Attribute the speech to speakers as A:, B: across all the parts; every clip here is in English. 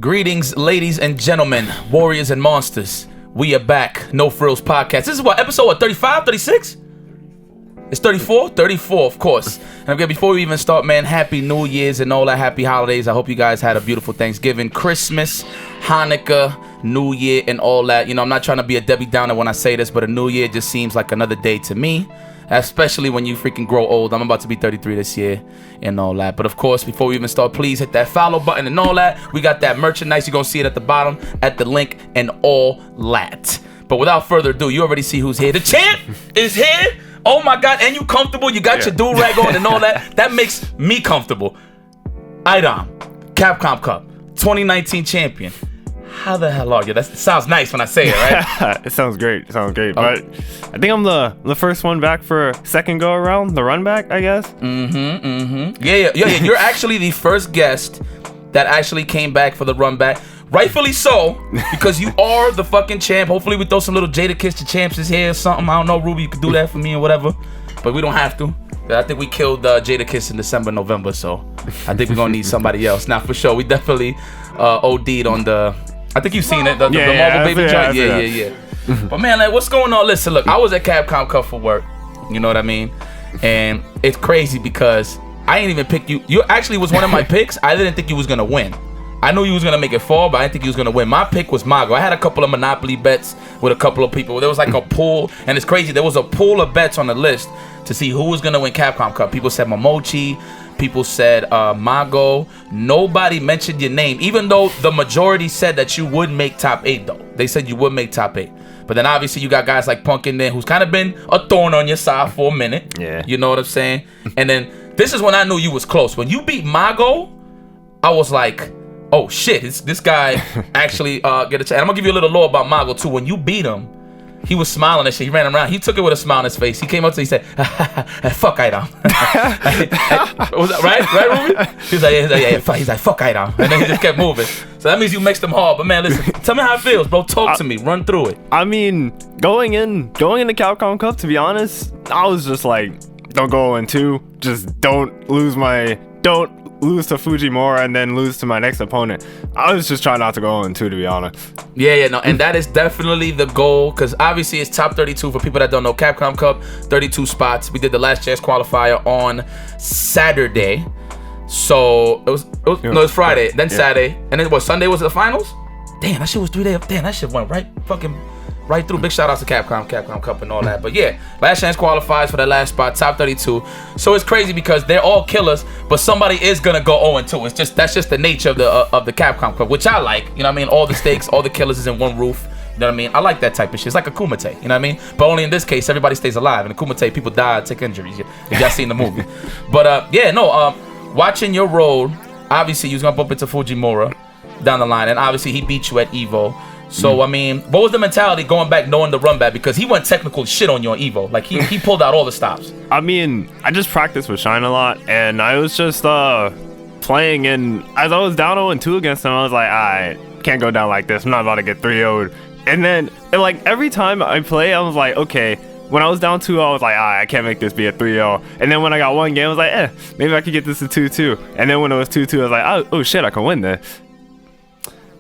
A: Greetings, ladies and gentlemen, warriors and monsters. We are back. No Frillz podcast. This is what, episode 35, 36? It's 34? 34, of course. And again, before we even start, man, happy New Year's and all that happy holidays. I hope you guys had a beautiful Thanksgiving, Christmas, Hanukkah, New Year, and all that. You know, I'm not trying to be a Debbie Downer when I say this, but a New Year just seems like another day to me. Especially when you freaking grow old. I'm about to be 33 this year and all that. But of course, before we even start, please hit that follow button and all that. We got that merchandise. You're going to see it at the bottom, at the link, and all that. But without further ado, you already see who's here. The champ is here. Oh my God. And you comfortable. You got your do-rag on and all that. That makes me comfortable. IDOM, Capcom Cup, 2019 champion. How the hell are you? That sounds nice when I say it, right?
B: It sounds great. But I think I'm the first one back for second go around, the run back, I guess.
A: Yeah. You're actually the first guest that actually came back for the run back. Rightfully so, because you are the fucking champ. Hopefully we throw some little Jada Kiss to champs is here or something. I don't know, Ruby, you could do that for me or whatever. But we don't have to. I think we killed Jada Kiss in December, November, so I think we're gonna need somebody else. Now for sure, we definitely OD'd on the. I think you've seen it, the Marvel Baby joint. Yeah. But man, like, what's going on? Listen, look, I was at Capcom Cup for work. You know what I mean? And it's crazy because I ain't even pick you. You actually was one of my picks. I didn't think you was gonna win. I knew you was gonna make it far, but I didn't think you was gonna win. My pick was Mago. I had a couple of Monopoly bets with a couple of people. There was like a pool, and it's crazy. There was a pool of bets on the list to see who was gonna win Capcom Cup. People said Momochi. People said Mago. Nobody mentioned your name, even though the majority said that you would make top 8 though. They said you would make top 8. But then obviously you got guys like Punk in there who's kind of been a thorn on your side for a minute. Yeah. You know what I'm saying? And then this is when I knew you was close. When you beat Mago, I was like, oh shit, this guy actually get a chance. And I'm gonna give you a little lore about Mago too. When you beat him, he was smiling and shit. He ran around. He took it with a smile on his face. He came up to me, he said, fuck IDOM. Was that right, Ruby? He's like, fuck IDOM. And then he just kept moving. So that means you mixed them hard. But man, listen, tell me how it feels, bro. Talk to me. Run through it.
B: I mean, going into Capcom Cup, to be honest, I was just like, don't go 0-2. Just don't lose to Fujimura and then lose to my next opponent. I was just trying not to go 0-2, to be honest.
A: Yeah, no, and that is definitely the goal, because obviously it's top 32 for people that don't know. Capcom Cup, 32 spots. We did the last chance qualifier on Saturday. So it was Friday, then Saturday, and then Sunday was the finals? Damn, that shit was 3 days. Damn, that shit went right through. Big shout outs to Capcom Cup and all that. But yeah, last chance qualifiers for the last spot, top 32. So it's crazy because they're all killers, but somebody is gonna go 0-2. That's just the nature of the Capcom Cup, which I like. You know what I mean? All the stakes, all the killers is in one roof. You know what I mean? I like that type of shit. It's like a Kumite. You know what I mean? But only in this case, everybody stays alive. In a Kumite, people die, take injuries. If y'all seen the movie. But watching your road, obviously you was gonna bump into Fujimura down the line, and obviously he beat you at Evo. So, I mean, what was the mentality going back knowing the run back? Because he went technical shit on you on Evo. Like, he pulled out all the stops.
B: I mean, I just practiced with Shine a lot, and I was just playing, and as I was down 0-2 against him, I was like, I can't go down like this. I'm not about to get 3-0'd. And then, like, every time I play, I was like, okay. When I was down 2, I was like, I can't make this be a 3-0. And then when I got one game, I was like, maybe I could get this to 2-2. And then when it was 2-2, I was like, oh shit, I can win this.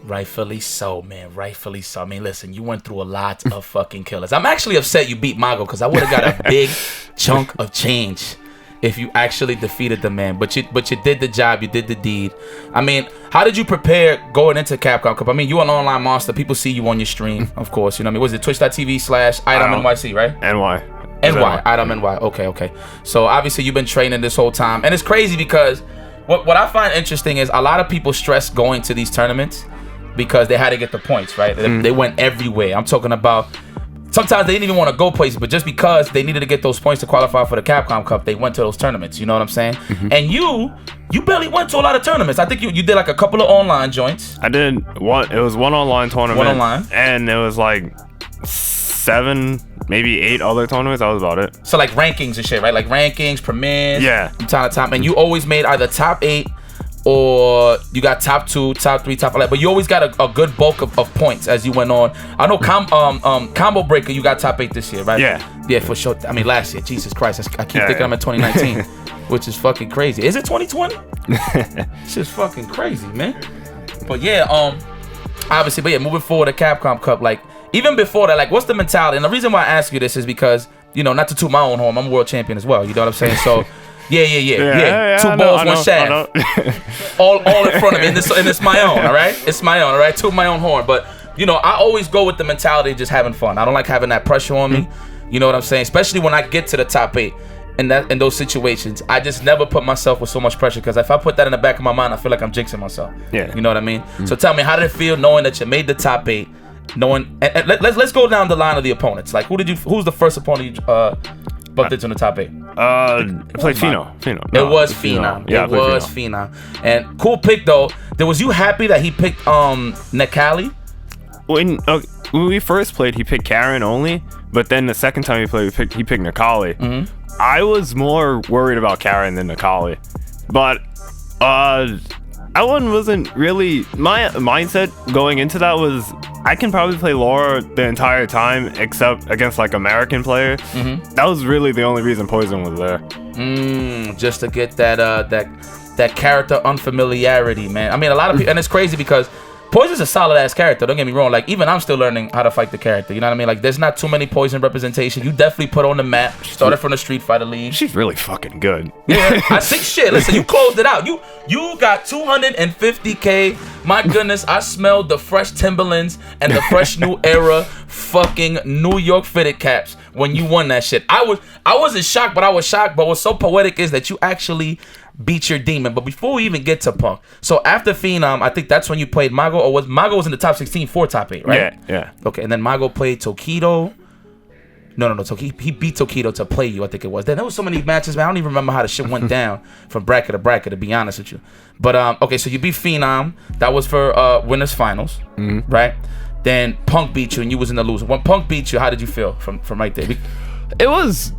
A: Rightfully so, man. Rightfully so. I mean, listen, you went through a lot of fucking killers. I'm actually upset you beat Mago because I would have got a big chunk of change if you actually defeated the man. But you did the job. You did the deed. I mean, how did you prepare going into Capcom Cup? I mean, you're an online monster. People see you on your stream, of course. You know what I mean? Was it twitch.tv/IDOM NYC, right?
B: NY.
A: IDOM NY. Okay. So obviously you've been training this whole time. And it's crazy because what I find interesting is a lot of people stress going to these tournaments because they had to get the points, right? They went everywhere. I'm talking about sometimes they didn't even want to go places, but just because they needed to get those points to qualify for the Capcom Cup, they went to those tournaments. You know what I'm saying? And you barely went to a lot of tournaments. I think you did like a couple of online joints.
B: I did one. It was one online tournament.
A: One online.
B: And it was like 7, maybe 8 other tournaments. That was about it.
A: So like rankings and shit, right? Like rankings, premieres.
B: Yeah.
A: From time to time. And you always made either top 8 or you got top 2, top 3, top 11, but you always got a good bulk of points as you went on. I know Combo Breaker, you got top 8 this year, right? Yeah, for sure. I mean, last year, Jesus Christ, I keep thinking I'm in 2019, which is fucking crazy. Is it 2020? It's just fucking crazy, man. But yeah, obviously, but yeah, moving forward, the Capcom Cup, like even before that, like what's the mentality? And the reason why I ask you this is because not to toot my own horn, I'm a world champion as well. You know what I'm saying? So. Yeah. Two balls, one shaft. all in front of me, and it's my own. All right, it's my own. All right, toot my own horn. But I always go with the mentality of just having fun. I don't like having that pressure on me. You know what I'm saying? Especially when I get to the top 8. In those situations, I just never put myself with so much pressure, because if I put that in the back of my mind, I feel like I'm jinxing myself. Yeah. You know what I mean? So tell me, how did it feel knowing that you made the top 8? Knowing, and let's go down the line of the opponents. Like, who's the first opponent you bumped into in the top 8?
B: I played Phenom.
A: It was Phenom.
B: Yeah,
A: it was Phenom. And cool pick though. Was you happy that he picked Necali?
B: When we first played, he picked Karen only, but then the second time he played, he picked Necali. Mm-hmm. I was more worried about Karen than Necali, but that one wasn't really my mindset going into that. Was I can probably play Laura the entire time except against like American players. Mm-hmm. That was really the only reason Poison was there.
A: Just to get that character unfamiliarity, man. I mean, a lot of people, and it's crazy because Poison's a solid ass character, don't get me wrong. Like, even I'm still learning how to fight the character, you know what I mean? Like, there's not too many Poison representation. You definitely put on the map, started from the Street Fighter League.
B: She's really fucking good.
A: Yeah, I think shit. Listen, you closed it out. You got 250K. My goodness, I smelled the fresh Timberlands and the fresh New Era fucking New York fitted caps when you won that shit. I wasn't shocked, but I was shocked. But what's so poetic is that you actually beat your demon. But before we even get to Punk, so after Phenom, I think that's when you played Mago, or Mago was in the top 16 for top 8, right?
B: Yeah.
A: Okay, and then Mago played Tokido. No. So he beat Tokido to play you, I think it was. There was so many matches, man. I don't even remember how the shit went down from bracket to bracket, to be honest with you. But okay, so you beat Phenom. That was for winners finals, right? Then Punk beat you, and you was in the loser. When Punk beat you, how did you feel from right there?
B: It was,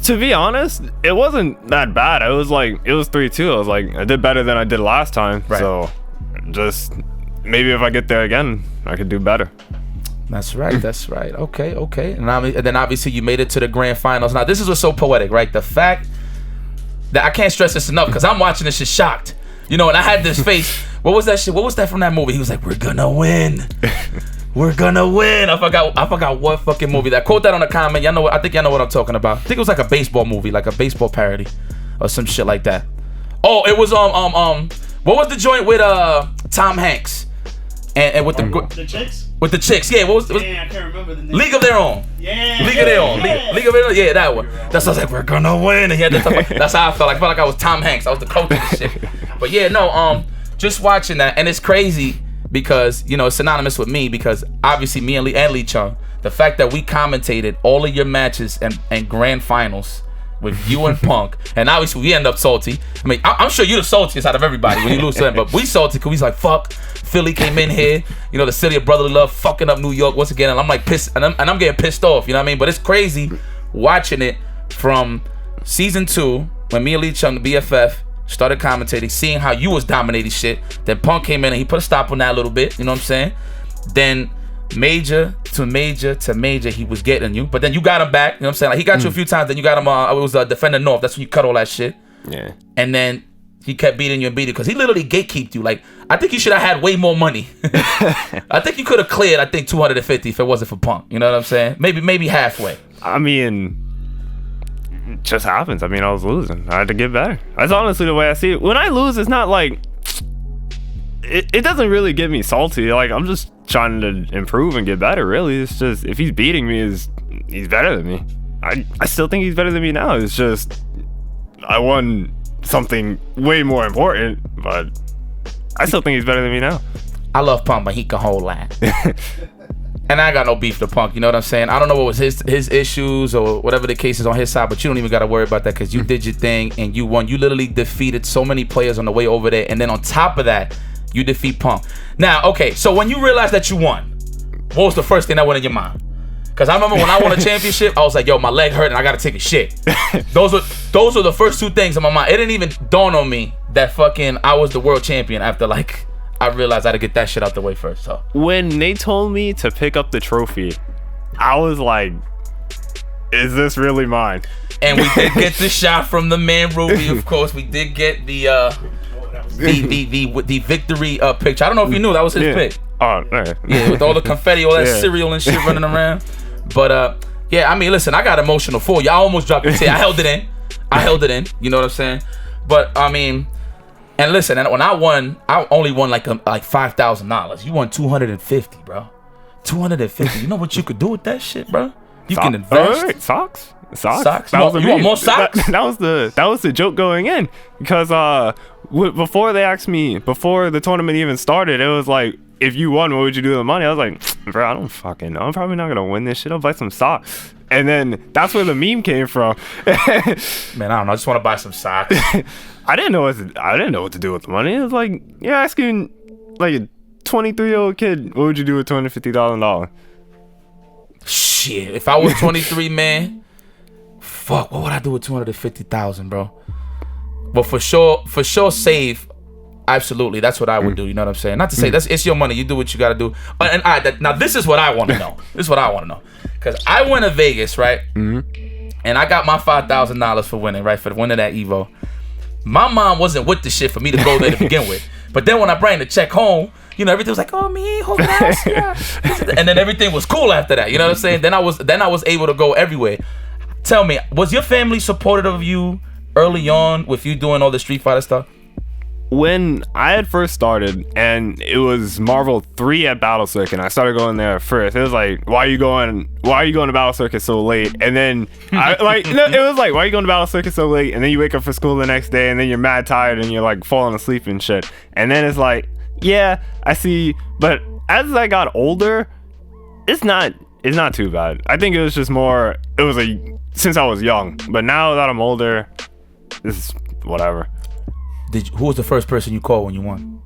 B: to be honest, it wasn't that bad. It was 3-2. I was like, I did better than I did last time. Right. So just maybe if I get there again, I could do better.
A: That's right. Okay. And then obviously you made it to the grand finals. Now this is what's so poetic, right? The fact that I can't stress this enough, because I'm watching this shit shocked. And I had this face. What was that shit? What was that from that movie? He was like, "We're gonna win. We're gonna win." I forgot what fucking movie that. Quote that on the comment. Y'all know what? I think y'all know what I'm talking about. I think it was like a baseball movie, like a baseball parody, or some shit like that. Oh, it was what was the joint with Tom Hanks and with
C: the chicks?
A: With the chicks, yeah. What was
C: I can't remember the name.
A: League of Their Own.
C: Yeah.
A: League of Their Own. League of Their Own. Yeah, that one. That's what I was like, we're gonna win. And he had that's how I felt. I felt like I was Tom Hanks. I was the coach of the shit. But yeah, no. Just watching that, and it's crazy because it's synonymous with me, because obviously me and Lee Chung, the fact that we commentated all of your matches and grand finals with you and Punk, and obviously we end up salty. I mean, I'm sure you're the saltiest out of everybody when you lose to him, but we salty because he's like, fuck, Philly came in here, the city of brotherly love, fucking up New York once again, and I'm like pissed, and I'm getting pissed off, you know what I mean? But it's crazy watching it from season 2 when me and Lee Chung, the BFF, started commentating, seeing how you was dominating shit. Then Punk came in and he put a stop on that a little bit, you know what I'm saying? Then major to major, he was getting you, but then you got him back, you know what I'm saying? Like, he got you a few times, then you got him, it was Defender North, that's when you cut all that shit.
B: Yeah.
A: And then he kept beating you because he literally gatekeeped you. Like, I think you should have had way more money. I think you could have cleared, 250 if it wasn't for Punk, you know what I'm saying? Maybe halfway.
B: I mean, it just happens. I mean, I was losing. I had to get better. That's honestly the way I see it. When I lose, it's not like it doesn't really get me salty. Like, I'm just trying to improve and get better, really. It's just, if he's beating me, he's better than me. I still think he's better than me now. It's just I won something way more important, but I still think he's better than me now.
A: I love Punk, but he can hold that. And I got no beef to Punk, you know what I'm saying? I don't know what was his issues or whatever the case is on his side, but you don't even got to worry about that because you did your thing and you won. You literally defeated so many players on the way over there, and then on top of that, you defeat Punk. Now, okay, so when you realized that you won, what was the first thing that went in your mind? Because I remember when I won a championship, I was like, yo, my leg hurt and I got to take a shit. Those were the first two things in my mind. It didn't even dawn on me that fucking I was the world champion after, like, I realized I had to get that shit out the way first. So
B: when they told me to pick up the trophy, I was like, is this really mine?
A: And we did get the shot from the man Ruby, of course. We did get the the victory picture. I don't know if you knew that was his pick.
B: Oh, right.
A: Yeah, with all the confetti, all that cereal and shit running around. But yeah, I mean, listen, I got emotional for you. I almost dropped the tape. I held it in. You know what I'm saying? But I mean, and listen, and when I won, I only won like $5,000. You won $250, bro. $250. You know what you could do with that shit, bro? You can invest.
B: Wait, socks.
A: You want more socks?
B: That was the joke going in, because before the tournament even started, it was like, if you won, what would you do with the money? I was like, bro, I don't fucking know. I'm probably not gonna win this shit. I'll buy some socks. And then that's where the meme came from.
A: Man, I don't know. I just want to buy some socks.
B: I didn't know what to do with the money. It was like, you're asking like a 23-year-old kid, what would you do with $250,000?
A: Shit, if I was 23, man, fuck, what would I do with 250,000, bro? But for sure, save. Absolutely, that's what I would do. You know what I'm saying? Not to say it's your money. You do what you gotta do. Now this is what I want to know. Because I went to Vegas, right? Mm-hmm. And I got my $5,000 for winning, right? For the winning that Evo. My mom wasn't with the shit for me to go there to begin with. But then when I bring the check home, you know, everything was like, oh, me, hold on, yeah. And then everything was cool after that. You know what I'm saying? Then I was able to go everywhere. Tell me, was your family supportive of you early on with you doing all the Street Fighter stuff?
B: When I had first started, and it was Marvel 3 at Battle Circuit, and I started going there first. It was like, why are you going to Battle Circuit so late? And then it was like, why are you going to Battle Circuit so late? And then you wake up for school the next day, and then you're mad tired, and you're like falling asleep and shit. And then it's like, yeah, I see. But as I got older, it's not too bad. I think it was just more, since I was young. But now that I'm older, it's whatever.
A: Who was the first person you called when you won?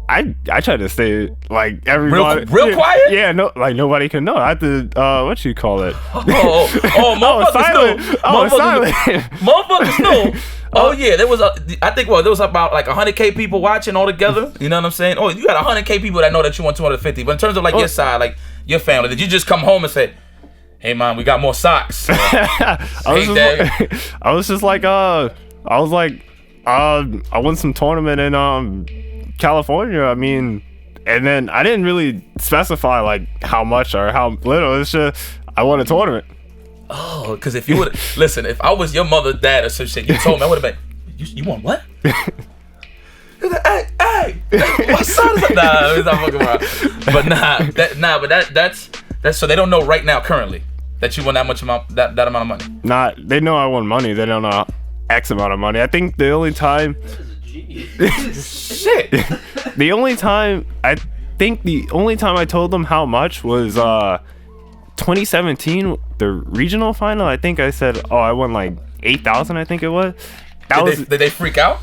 B: I tried to stay like everybody
A: real quiet.
B: Yeah, no, like nobody can know. I had to what you call it?
A: Motherfuckers knew. Motherfuckers knew. Oh yeah, there was there was about like 100K people watching all together. You know what I'm saying? Oh, you got 100K people that know that you won 250. But in terms of like your side, like your family, did you just come home and say, hey man, we got more socks?
B: I was just like, I won some tournament in California. I mean, and then I didn't really specify like how much or how little. It's just I won a tournament.
A: Oh, because if you would listen, if I was your mother, dad, or some shit, you told me, I would have been, you won what? Hey, what son is that? Nah, it's not fucking around. But that's so they don't know right now currently that you won that amount of money.
B: They know I won money. They don't know X amount of money. I think the only time
A: shit.
B: The only time I told them how much was 2017, the regional final. I think I said, I won like 8,000, I think it was.
A: Did they freak out?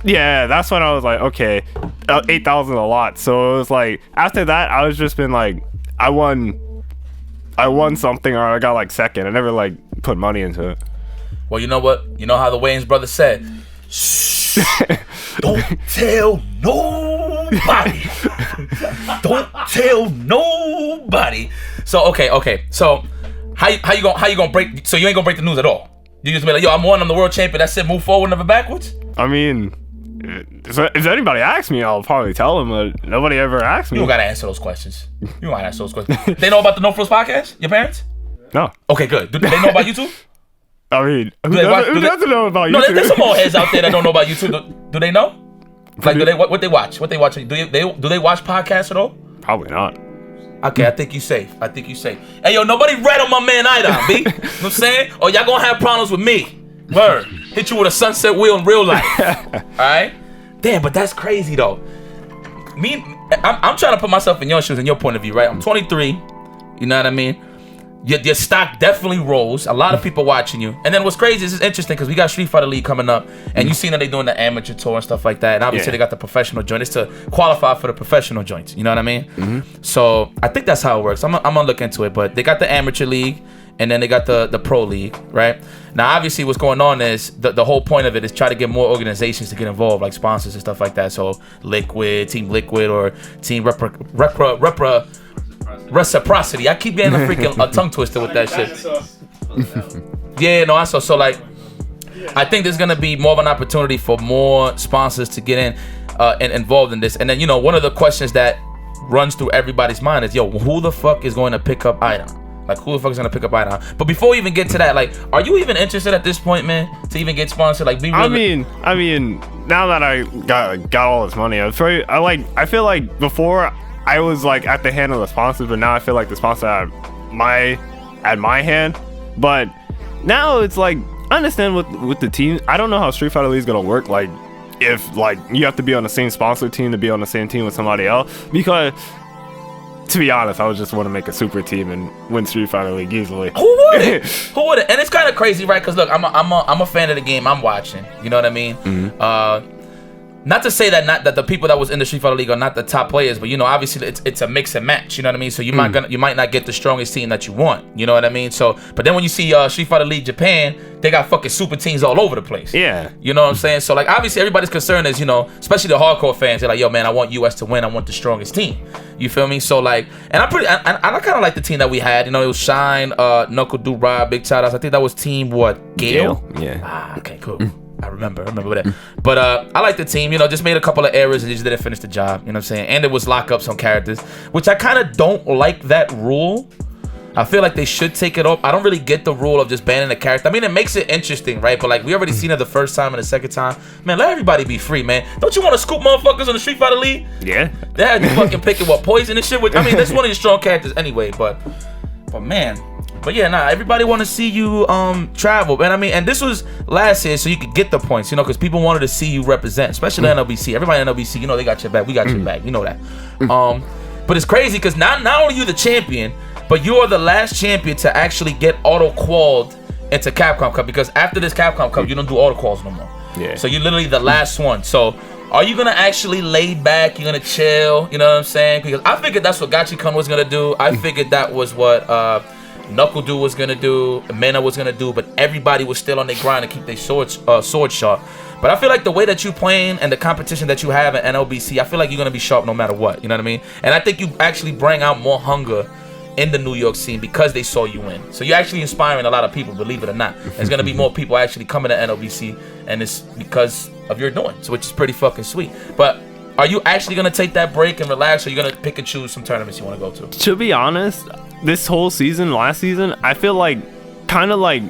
B: Yeah, that's when I was like, okay, 8,000 a lot. So it was like, after that, I was just been like, I won something, or I got like second. I never like put money into it.
A: Well, you know what? You know how the Wayans brothers said, shh, don't tell nobody. Don't tell nobody. So okay. So how you gonna break? So you ain't gonna break the news at all? You just be like, yo, I'm the world champion. That's it. Move forward, never backwards.
B: I mean, if anybody asks me, I'll probably tell them, but nobody ever asks me.
A: You don't gotta answer those questions. You don't gotta answer those questions. They know about the No Frillz podcast? Your parents?
B: No.
A: Okay, good. Do they know about YouTube?
B: I mean, who doesn't know about YouTube?
A: No, there's some old heads out there that don't know about YouTube. Do they know? Like, what they watch? What they watch? Do they watch podcasts at all?
B: Probably not.
A: Okay, I think you safe. Hey, yo, nobody read on my man IDOM, B. You know what I'm saying? Or y'all gonna have problems with me. Word. Hit you with a sunset wheel in real life. Alright? Damn, but that's crazy though. I'm trying to put myself in your shoes and your point of view, right? I'm 23. You know what I mean? Your stock definitely rose. A lot of people watching you. And then what's crazy is it's interesting because we got Street Fighter League coming up, and you seen that they doing the amateur tour and stuff like that. And obviously they got the professional joint. It's to qualify for the professional joints. You know what I mean? Mm-hmm. So I think that's how it works. I'm gonna look into it. But they got the amateur league, and then they got the pro league, right? Now obviously what's going on is the whole point of it is try to get more organizations to get involved, like sponsors and stuff like that. So Team Liquid, or Team Reciprocity. I keep getting a tongue twister with that shit. Yeah, no, I saw. So like, I think there's gonna be more of an opportunity for more sponsors to get in and involved in this. And then one of the questions that runs through everybody's mind is, yo, who the fuck is going to pick up IDOM? Like, who the fuck is gonna pick up IDOM? But before we even get to that, like, are you even interested at this point, man, to even get sponsored? Like, be real.
B: I mean, now that I got all this money, I feel like before I was like at the hand of the sponsors, but now I feel like the sponsor at my hand. But now it's like, I understand with the team. I don't know how Street Fighter League is gonna work. Like, if like you have to be on the same sponsor team to be on the same team with somebody else, because to be honest, I would just want to make a super team and win Street Fighter League easily.
A: Who wouldn't? Who wouldn't? And it's kind of crazy, right? Because look, I'm a fan of the game. I'm watching. You know what I mean? Mm-hmm. Not to say that the people that was in the Street Fighter League are not the top players, but obviously it's a mix and match. You know what I mean? So you might not get the strongest team that you want. You know what I mean? So, but then when you see Street Fighter League Japan, they got fucking super teams all over the place.
B: Yeah.
A: You know what I'm saying? So like, obviously everybody's concern is, especially the hardcore fans, they're like, yo man, I want US to win. I want the strongest team. You feel me? So like, and I kind of like the team that we had. It was Shine, Knuckle Do Rob, Big Chadas. I think that was team Gale?
B: Yeah.
A: Okay, cool. I remember that. But I like the team, just made a couple of errors and just didn't finish the job, you know what I'm saying? And it was lockups on characters, which I kind of don't like that rule. I feel like they should take it off. I don't really get the rule of just banning the character. I mean, it makes it interesting, right? But like, we already seen it the first time and the second time. Man, let everybody be free, man. Don't you want to scoop motherfuckers on the Street Fighter League?
B: Yeah.
A: They had you fucking picking Poison and shit. Which, I mean, that's one of your strong characters anyway, but man. But yeah, everybody want to see you travel, man. I mean, and this was last year, so you could get the points, because people wanted to see you represent, especially NLBC. Everybody in NLBC, they got your back. We got your back, you know that. But it's crazy because not only you the champion, but you are the last champion to actually get auto-qualled into Capcom Cup, because after this Capcom Cup, you don't do auto-quals no more.
B: Yeah.
A: So you're literally the last one. So are you gonna actually lay back? You're gonna chill? You know what I'm saying? Because I figured that's what Gachikun was gonna do. I figured that was what Knuckle Do was gonna do, Mena was gonna do, but everybody was still on their grind to keep their sword sharp. But I feel like the way that you playing and the competition that you have at NLBC, I feel like you're gonna be sharp no matter what. You know what I mean? And I think you actually bring out more hunger in the New York scene because they saw you win. So you're actually inspiring a lot of people, believe it or not. There's gonna be more people actually coming to NLBC, and it's because of your doing, so which is pretty fucking sweet. But are you actually gonna take that break and relax, or you're gonna pick and choose some tournaments you want to go to?
B: To be honest, this whole season, last season, I feel like kind of like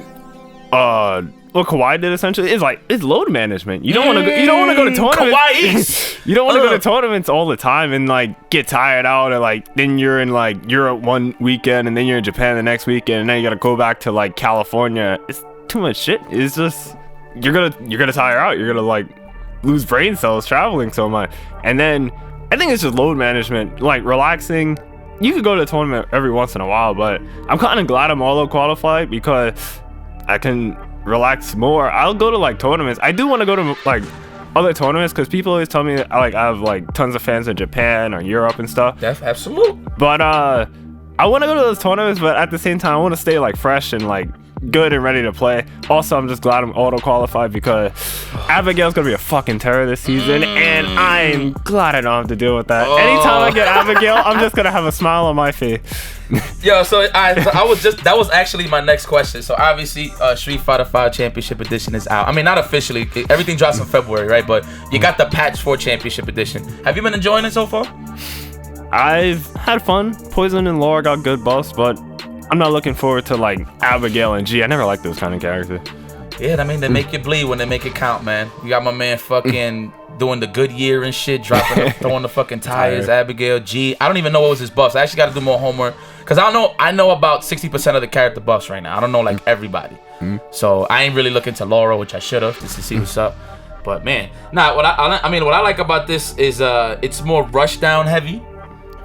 B: what Kawhi did essentially is like, it's load management. You don't want to go to tournaments. You don't want to go to tournaments all the time and like get tired out, and like then you're in like Europe one weekend and then you're in Japan the next weekend and then you gotta go back to like California. It's too much shit. It's just you're gonna tire out. You're gonna like lose brain cells traveling so much. And then I think it's just load management, like relaxing. You could go to a tournament every once in a while, but I'm kind of glad I'm auto qualified because I can relax more. I'll go to like tournaments. I do want to go to like other tournaments because people always tell me that, like, I have like tons of fans in Japan or Europe and stuff.
A: That's absolute.
B: But I want to go to those tournaments, but at the same time I want to stay like fresh and like good and ready to play. Also, I'm just glad I'm auto qualified because Abigail's gonna be a fucking terror this season, and I'm glad I don't have to deal with that. Anytime I get Abigail, I'm just gonna have a smile on my face.
A: Yo, so I was just, that was actually my next question. So obviously Street Fighter 5 Championship Edition is out. I mean, not officially, everything drops in February, right? But you got the patch for Championship Edition. Have you been enjoying it so far?
B: I've had fun. Poison and Laura got good buffs, but I'm not looking forward to like Abigail and G. I never liked those kind of characters.
A: Yeah, I mean, they make you bleed when they make it count, man. You got my man fucking doing the Goodyear and shit, throwing the fucking tires. Abigail, G. I don't even know what was his buffs. I actually got to do more homework because I know about 60% of the character buffs right now. I don't know like everybody. So I ain't really looking to Laura, which I should have, just to see what's up. But man, what I like about this is it's more rushdown heavy.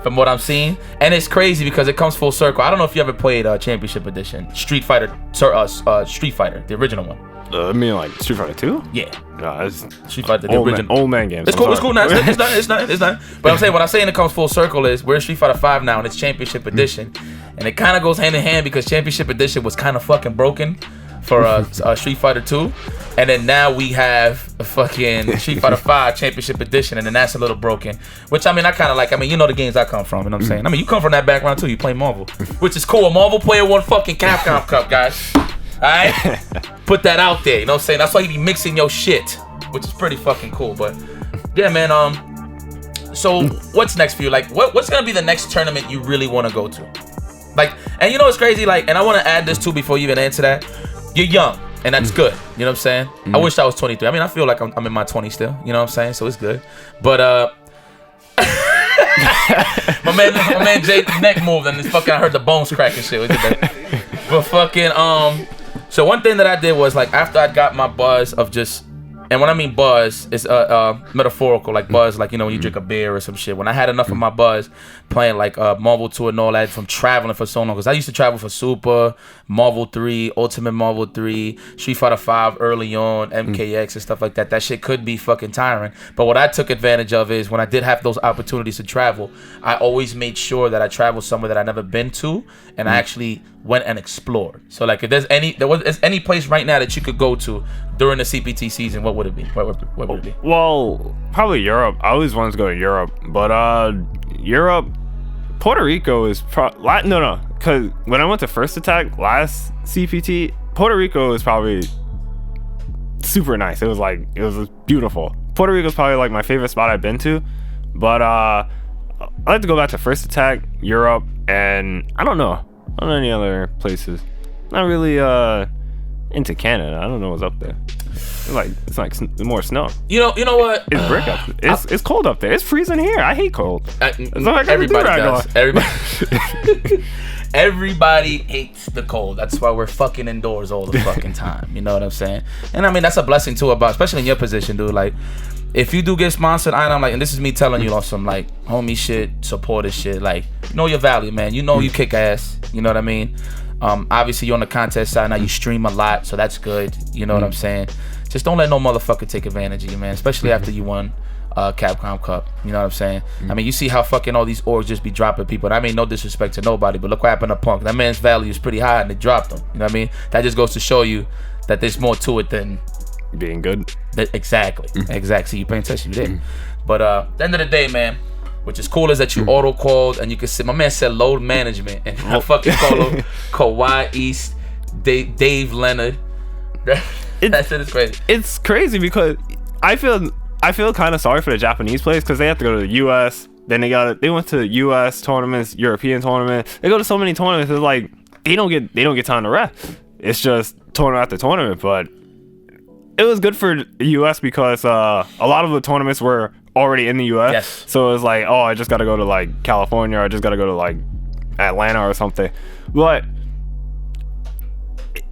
A: From what I'm seeing, and it's crazy because it comes full circle. I don't know if you ever played Championship Edition, Street Fighter, the original one.
B: I mean, like Street Fighter 2?
A: Yeah.
B: No, it's
A: Street Fighter, the original.
B: Old man games.
A: It's cool. It's cool. No, it's not. But I'm saying, what I'm saying, it comes full circle is we're in Street Fighter 5 now, and it's Championship Edition, and it kind of goes hand in hand because Championship Edition was kind of fucking broken for Street Fighter 2, and then now we have a fucking Street Fighter 5 Championship Edition, and then that's a little broken, which I mean I kind of like. I mean, you know the games I come from, you know what I'm saying? I mean, you come from that background too. You play Marvel, which is cool. A Marvel player won fucking Capcom Cup, guys. Alright? Put that out there, you know what I'm saying? That's why you be mixing your shit, which is pretty fucking cool. But yeah, man, so what's next for you? Like what's gonna be the next tournament you really wanna go to? Like, and you know what's crazy? Like, and I wanna add this too before you even answer that. You're young, and that's good. You know what I'm saying? I wish I was 23. I mean, I feel like I'm in my 20s still, you know what I'm saying? So it's good. But my man Jay neck moved and I heard the bones crack and shit. But fucking so one thing that I did was like after I got my buzz of just, and when I mean buzz, it's metaphorical, like buzz, like, you know, when you drink a beer or some shit. When I had enough of my buzz playing like Marvel 2 and all that from traveling for so long, because I used to travel for Super, Marvel 3, Ultimate Marvel 3, Street Fighter 5 early on, MKX and stuff like that. That shit could be fucking tiring. But what I took advantage of is when I did have those opportunities to travel, I always made sure that I traveled somewhere that I'd never been to, and I actually went and explored. So like if there's any place right now that you could go to during the CPT season, what would it be? What would it be?
B: Well, probably Europe. I always wanted to go to Europe, but Europe, Puerto Rico is no, because when I went to First Attack last CPT, Puerto Rico is probably super nice. It was beautiful. Puerto Rico is probably like my favorite spot I've been to, but I'd like to go back to First Attack, Europe, and I don't know any other places. Not really into Canada. I don't know what's up there. It's like more snow.
A: You know what?
B: It's brick up. It's cold up there. It's freezing here. I hate cold.
A: Everybody does. Everybody hates the cold. That's why we're fucking indoors all the fucking time. You know what I'm saying? And I mean that's a blessing too, especially in your position, dude. Like if you do get sponsored, I'm like, and this is me telling you on some like homie shit, supporter shit. Like, know your value, man. You know you kick ass. You know what I mean? Obviously you're on the contest side now. You stream a lot, so that's good. You know what I'm saying? Just don't let no motherfucker take advantage of you, man. Especially after you won Capcom Cup. You know what I'm saying? I mean, you see how fucking all these orgs just be dropping people. And I mean, no disrespect to nobody, but look what happened to Punk. That man's value is pretty high, and they dropped him. You know what I mean? That just goes to show you that there's more to it than
B: being good.
A: Exactly. So you paying attention, you did. But at the end of the day, man, which is cool is that you auto called and you can see. My man said load management, and I fucking call him Kawhi East, Dave Leonard. That shit is crazy.
B: It's crazy because I feel kind of sorry for the Japanese players because they have to go to the U.S. Then they went to U.S. tournaments, European tournaments. They go to so many tournaments. It's like they don't get time to rest. It's just tournament after tournament. But it was good for the U.S. because a lot of the tournaments were already in the U.S.
A: Yes.
B: So it was like, oh, I just got to go to like California, or I just got to go to like Atlanta or something. But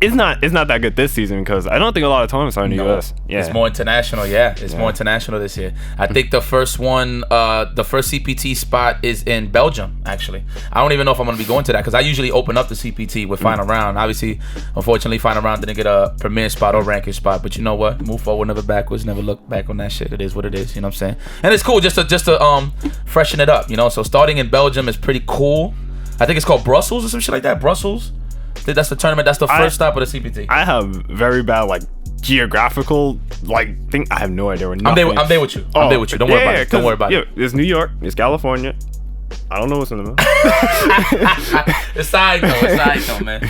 B: it's not that good this season because I don't think a lot of tournaments are in the U.S. Yeah,
A: it's more international. It's more international this year. I think the first one, the first CPT spot is in Belgium. Actually, I don't even know if I'm gonna be going to that because I usually open up the CPT with final round. Obviously, unfortunately, final round didn't get a premier spot or ranking spot. But you know what? Move forward, never backwards. Never look back on that shit. It is what it is. You know what I'm saying? And it's cool just to freshen it up. You know, so starting in Belgium is pretty cool. I think it's called Brussels or some shit like that. Brussels. That's the tournament. That's the first stop of the CPT.
B: I have very bad like geographical thing. I have no idea where
A: I'm there with you. I'm there with you. Don't worry about it. Don't worry about it.
B: Yeah, it's New York. It's California. I don't know what's in the middle.
A: It's side though, man.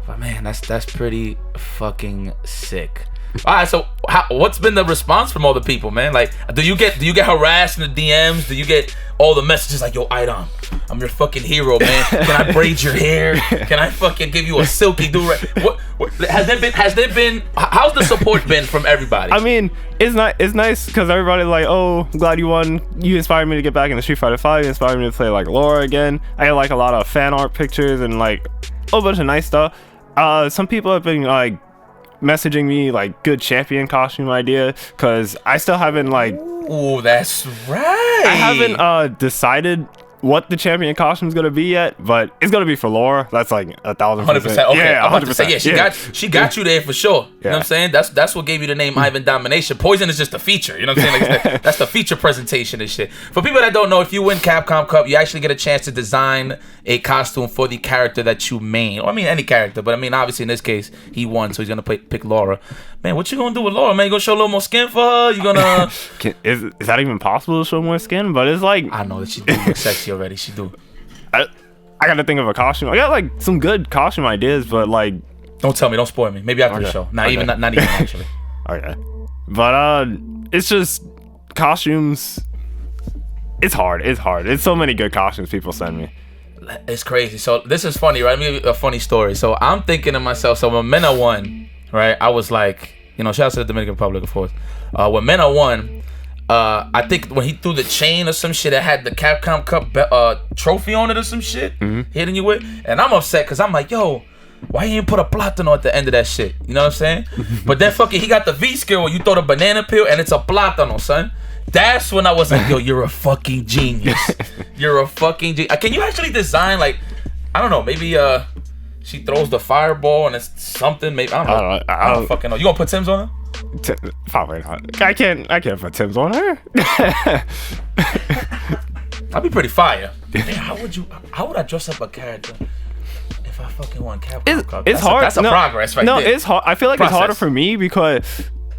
A: But man, that's pretty fucking sick. All right, so what's been the response from all the people, man? Like, do you get harassed in the DMs? Do you get all the messages like, yo, IDOM, I'm your fucking hero, man. Can I braid your hair? Can I fucking give you a silky do-rag? What has there been how's the support been from everybody?
B: I mean, it's nice because everybody's like, oh, I'm glad you won. You inspired me to get back into Street Fighter 5. You inspired me to play like Laura again. I got like a lot of fan art pictures and like a whole bunch of nice stuff. Some people have been like messaging me like good champion costume idea because I still haven't like.
A: Oh, that's right.
B: I haven't decided what the champion costume is gonna be yet, but it's gonna be for Laura. That's like 1,000%.
A: 100%. Okay,
B: yeah,
A: 100%. Yeah, she got you there for sure. You know what I'm saying? That's what gave you the name Ivan Domination. Poison is just a feature. You know what I'm saying? Like, that's the feature presentation and shit. For people that don't know, if you win Capcom Cup, you actually get a chance to design a costume for the character that you main. Or I mean any character, but I mean obviously in this case he won, so he's gonna pick Laura. Man, what you gonna do with Laura? Man, you gonna show a little more skin for her? You gonna?
B: Is that even possible to show more skin? But it's like
A: I know that she do look sexy already. She do.
B: I gotta think of a costume. I got like some good costume ideas, but like
A: Don't tell me. Don't spoil me. Maybe after the show. Not even actually.
B: Okay. But it's just costumes. It's hard. It's so many good costumes people send me.
A: It's crazy. So this is funny, right? Let me give you a funny story. So I'm thinking to myself, so when Mena won, right? I was like, shout out to the Dominican Republic, of course. When Mena won, I think when he threw the chain or some shit that had the Capcom Cup trophy on it or some shit, hitting you with, and I'm upset because I'm like, yo, why you didn't put a plátano at the end of that shit? You know what I'm saying? But then fucking he got the V skill where you throw the banana peel and it's a plátano, son. That's when I was like, yo, you're a fucking genius. You're a fucking genius. Can you actually design, like, I don't know, maybe she throws the fireball and it's something, maybe, I don't know. I don't fucking know. You gonna put Tim's on her?
B: Probably not. I can't put Tim's on her.
A: I'd be pretty fire. Man, how would I dress up a character if I fucking won Capcom Cup?
B: It's hard.
A: That's a progress right there.
B: No, it's hard. I feel like it's harder for me because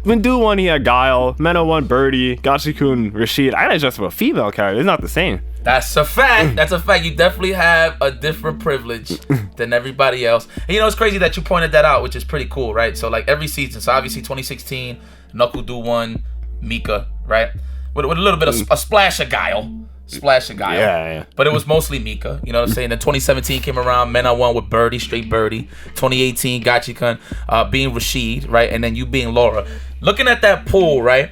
B: when Dude won, he had Guile. Mena won Birdie. Gachi-kun, Rashid. I had just a female character. It's not the same.
A: That's a fact. That's a fact. You definitely have a different privilege than everybody else. And it's crazy that you pointed that out, which is pretty cool, right? So like every season, so obviously 2016, Knuckle Dude won, Mika, right? With a little bit of a splash of Guile. Yeah. But it was mostly Mika. You know what I'm saying? Then 2017 came around. Mena won with Birdie, straight Birdie. 2018, Gachi-kun being Rashid, right? And then you being Laura. Looking at that pool, right?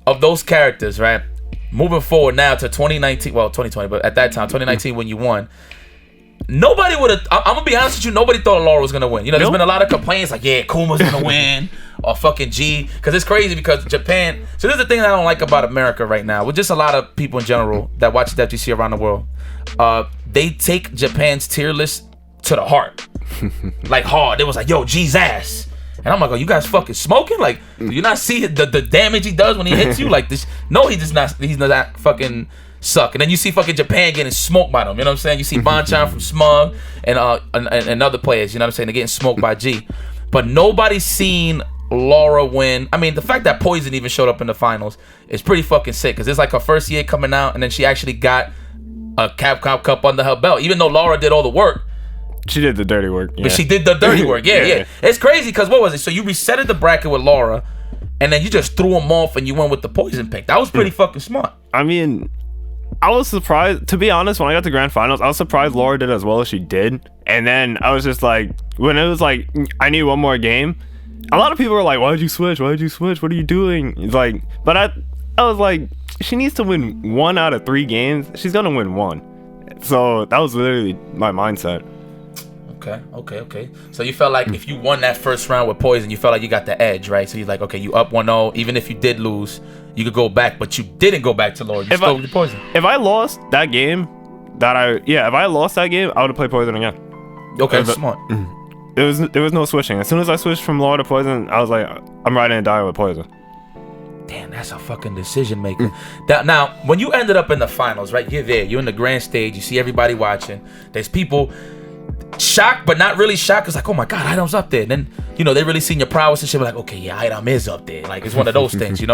A: Of those characters, right? Moving forward now to 2019, well, 2020, but at that time, 2019, when you won, nobody would have, I'm going to be honest with you, nobody thought Laura was going to win. There's been a lot of complaints like, yeah, Kuma's going to win. Or fucking G, because it's crazy because Japan. So this is the thing that I don't like about America right now, with just a lot of people in general that watch the FGC around the world. They take Japan's tier list to the heart, like hard. It was like, yo, G's ass, and I'm like, oh, you guys fucking smoking? Like, do you not see the damage he does when he hits you? Like this? No, he's not fucking suck. And then you see fucking Japan getting smoked by them. You know what I'm saying? You see Bonchan from Smug and other players. You know what I'm saying? They're getting smoked by G, but nobody's seen Laura win. I mean, the fact that Poison even showed up in the finals is pretty fucking sick because it's like her first year coming out and then she actually got a Capcom Cup under her belt, even though Laura did all the work.
B: She did the dirty work. Yeah.
A: But she did the dirty work. Yeah. It's crazy because what was it? So you resetted the bracket with Laura and then you just threw them off and you went with the Poison pick. That was pretty fucking smart.
B: I mean, I was surprised, to be honest, when I got to grand finals, I was surprised Laura did as well as she did. And then I was just like, when it was like, I need one more game, a lot of people were like, why did you switch? What are you doing? It's like, but I was like, she needs to win 1 out of 3 games. She's gonna win 1. So that was literally my mindset.
A: Okay. So you felt like if you won that first round with Poison, you felt like you got the edge, right? So you're like, okay, you up 1-0. Even if you did lose, you could go back, but you didn't go back to Laura. You still with Poison.
B: If I lost that game, I would have played Poison again.
A: Okay, smart.
B: There was no switching. As soon as I switched from Laura to Poison, I was like, I'm riding and dying with Poison.
A: Damn, that's a fucking decision maker. Now, when you ended up in the finals, right? You're there. You're in the grand stage. You see everybody watching. There's people shocked, but not really shocked. It's like, oh my God, IDOM's up there. And then, they really seen your prowess and shit. Like, okay, yeah, IDOM is up there. Like, it's one of those things,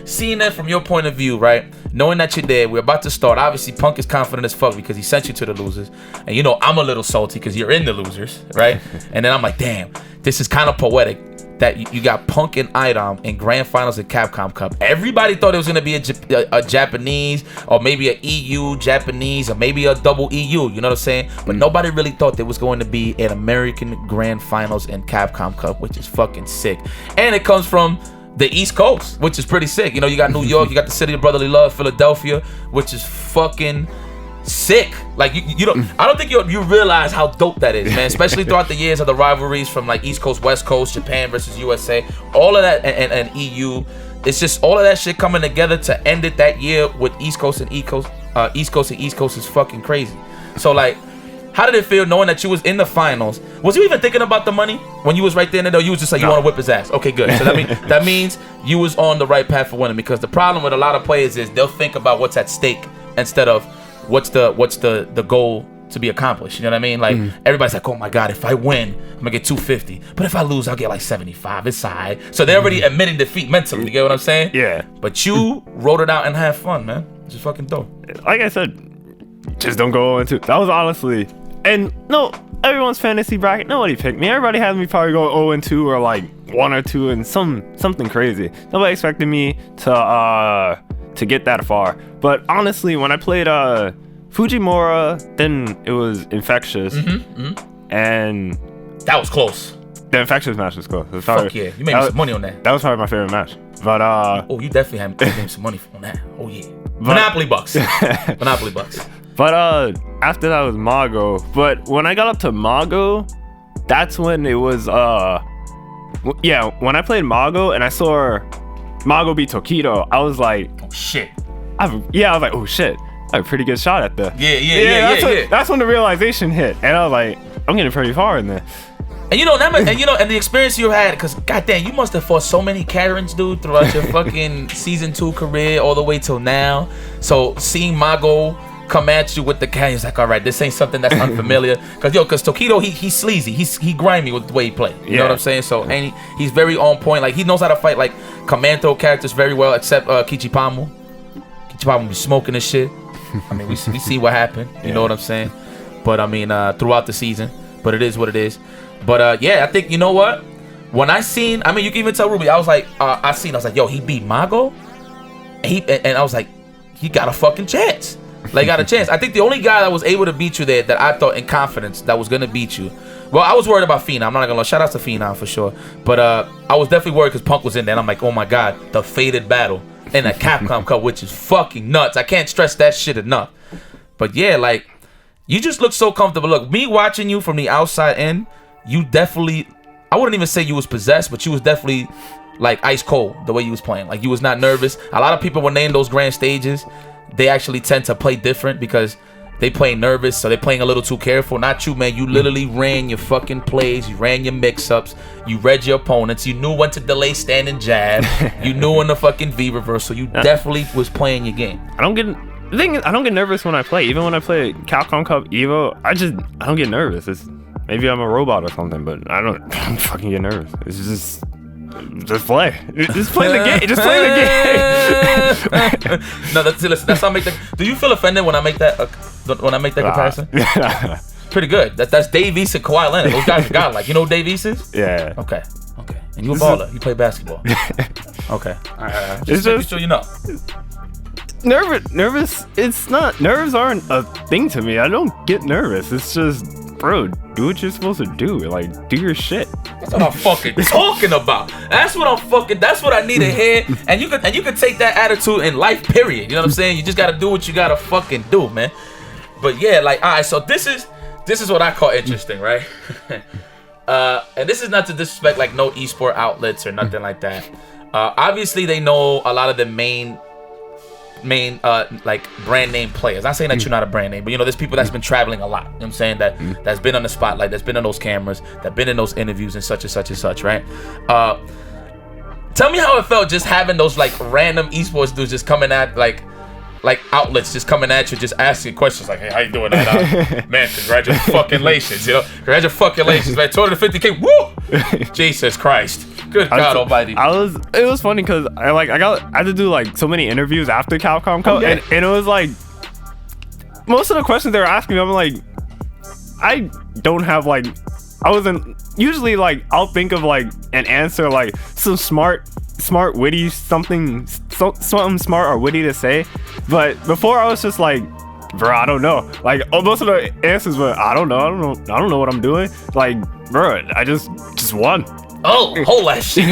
A: Seeing that from your point of view, right? Knowing that you're there, we're about to start. Obviously, Punk is confident as fuck because he sent you to the losers. And I'm a little salty because you're in the losers, right? And then I'm like, damn, this is kind of poetic that you got Punk and IDOM in grand finals at Capcom Cup. Everybody thought it was going to be a Japanese or maybe a EU Japanese or maybe a double EU, you know what I'm saying? But nobody really thought there was going to be an American grand finals in Capcom Cup, which is fucking sick. And it comes from the East Coast, which is pretty sick. You got New York, you got the City of Brotherly Love, Philadelphia, which is fucking sick. Like you don't, I don't think you realize how dope that is, man. Especially throughout the years of the rivalries from like East Coast, West Coast, Japan versus USA, all of that, and EU. It's just all of that shit coming together to end it that year with East Coast and East Coast. East Coast and East Coast is fucking crazy. So like, how did it feel knowing that you was in the finals? Was you even thinking about the money when you was right there? No, you was just like, you want to whip his ass. Okay, good. So that means you was on the right path for winning, because the problem with a lot of players is they'll think about what's at stake instead of what's the goal to be accomplished. You know what I mean? Like everybody's like, oh my God, if I win, I'm gonna get 250. But if I lose, I'll get like 75. It's side. So they're already admitting defeat mentally. You get what I'm saying?
B: Yeah.
A: But you wrote it out and had fun, man. It's just fucking dope.
B: Like I said, just don't go into. That was honestly and no, everyone's fantasy bracket, nobody picked me. Everybody had me probably go 0-2 or like 1-2 and something crazy. Nobody expected me to get that far. But honestly, when I played Fujimura, then it was Infectious, and
A: that was close.
B: The Infectious match was close.
A: Fuck yeah, you made me some money on that.
B: That was probably my favorite match. But
A: oh, you definitely had me some money on that. Oh yeah, Monopoly bucks. Monopoly bucks.
B: But after that was Mago. But when I got up to Mago, that's when it was yeah, when I played Mago and I saw Mago beat Tokido, I was like,
A: oh shit.
B: I was like, oh shit, I have a pretty good shot at that.
A: Yeah.
B: That's when the realization hit, and I was like, I'm getting pretty far in there.
A: And you know, and the experience you had, because goddamn, you must have fought so many Karens, dude, throughout your fucking season 2 career all the way till now. So seeing Mago come at you with the Karen, he's like, all right, this ain't something that's unfamiliar. Because Tokido, he's sleazy, he grimy with the way he play. You know what I'm saying? So and he's very on point. Like he knows how to fight like Commando characters very well, except Kichipamu. Kichipamu be smoking this shit. I mean, we see what happened. You know what I'm saying? But I mean, throughout the season. But it is what it is. But yeah, I think, you know what? When I seen, I mean, you can even tell Ruby, I was like, I was like, yo, he beat Mago? And I was like, he got a fucking chance. Like, got a chance. I think the only guy that was able to beat you there that I thought in confidence that was going to beat you, well, I was worried about Phenom. I'm not going to lie. Shout out to Phenom for sure. But I was definitely worried because Punk was in there. And I'm like, oh my God, the fated battle in a Capcom Cup, which is fucking nuts. I can't stress that shit enough. But yeah, like, you just look so comfortable. Look, me watching you from the outside in, you definitely, I wouldn't even say you was possessed, but you was definitely like ice cold the way you was playing. Like you was not nervous. A lot of people when they in those grand stages, they actually tend to play different because they play nervous, so they playing a little too careful. Not you, man. You literally ran your fucking plays. You ran your mix-ups. You read your opponents. You knew when to delay standing jab. You knew when the fucking V reversal. You definitely was playing your game.
B: The thing is, I don't get nervous when I play. Even when I play Capcom Cup Evo, I don't get nervous. Maybe I'm a robot or something, but I don't fucking get nervous. It's just play. Just play the game. Just play the game.
A: No, that's how I make the. Do you feel offended when I make that comparison?
B: Yeah.
A: Pretty good. That's Dave East and Kawhi Leonard. Those guys are godlike. You know who Dave East is?
B: Yeah.
A: Okay. And you a baller. You play basketball. Okay. All right. Just making sure you know.
B: Nervous. It's not. Nerves aren't a thing to me. I don't get nervous. It's just, bro, do what you're supposed to do. Like, do your shit.
A: That's what I'm fucking talking about. That's what I need to hear. And you could take that attitude in life, period. You know what I'm saying? You just gotta do what you gotta fucking do, man. But yeah, like, all right, so this is what I call interesting, right? And this is not to disrespect like no esport outlets or nothing like that. Obviously they know a lot of the main like brand name players. Not saying that you're not a brand name, but you know, there's people that's been traveling a lot. You know what I'm saying? That's been on the spotlight, that's been on those cameras, that been in those interviews and such and such and such, right? Tell me how it felt just having those like random esports dudes just coming at like outlets just coming at you, just asking questions like, hey, how you doing? Man, congratulations, you know, congratulations, man, 250K, woo! Jesus Christ. Good God Almighty.
B: It was funny because I had to do like so many interviews after Capcom Cup, and it was like most of the questions they were asking me, I'm like, I don't have like, I wasn't usually like, I'll think of like an answer like some smart witty something smart or witty to say, but before I was just like, bro, I don't know. Like most of the answers were, I don't know what I'm doing. Like, bro, I just won.
A: Oh, hold that shit.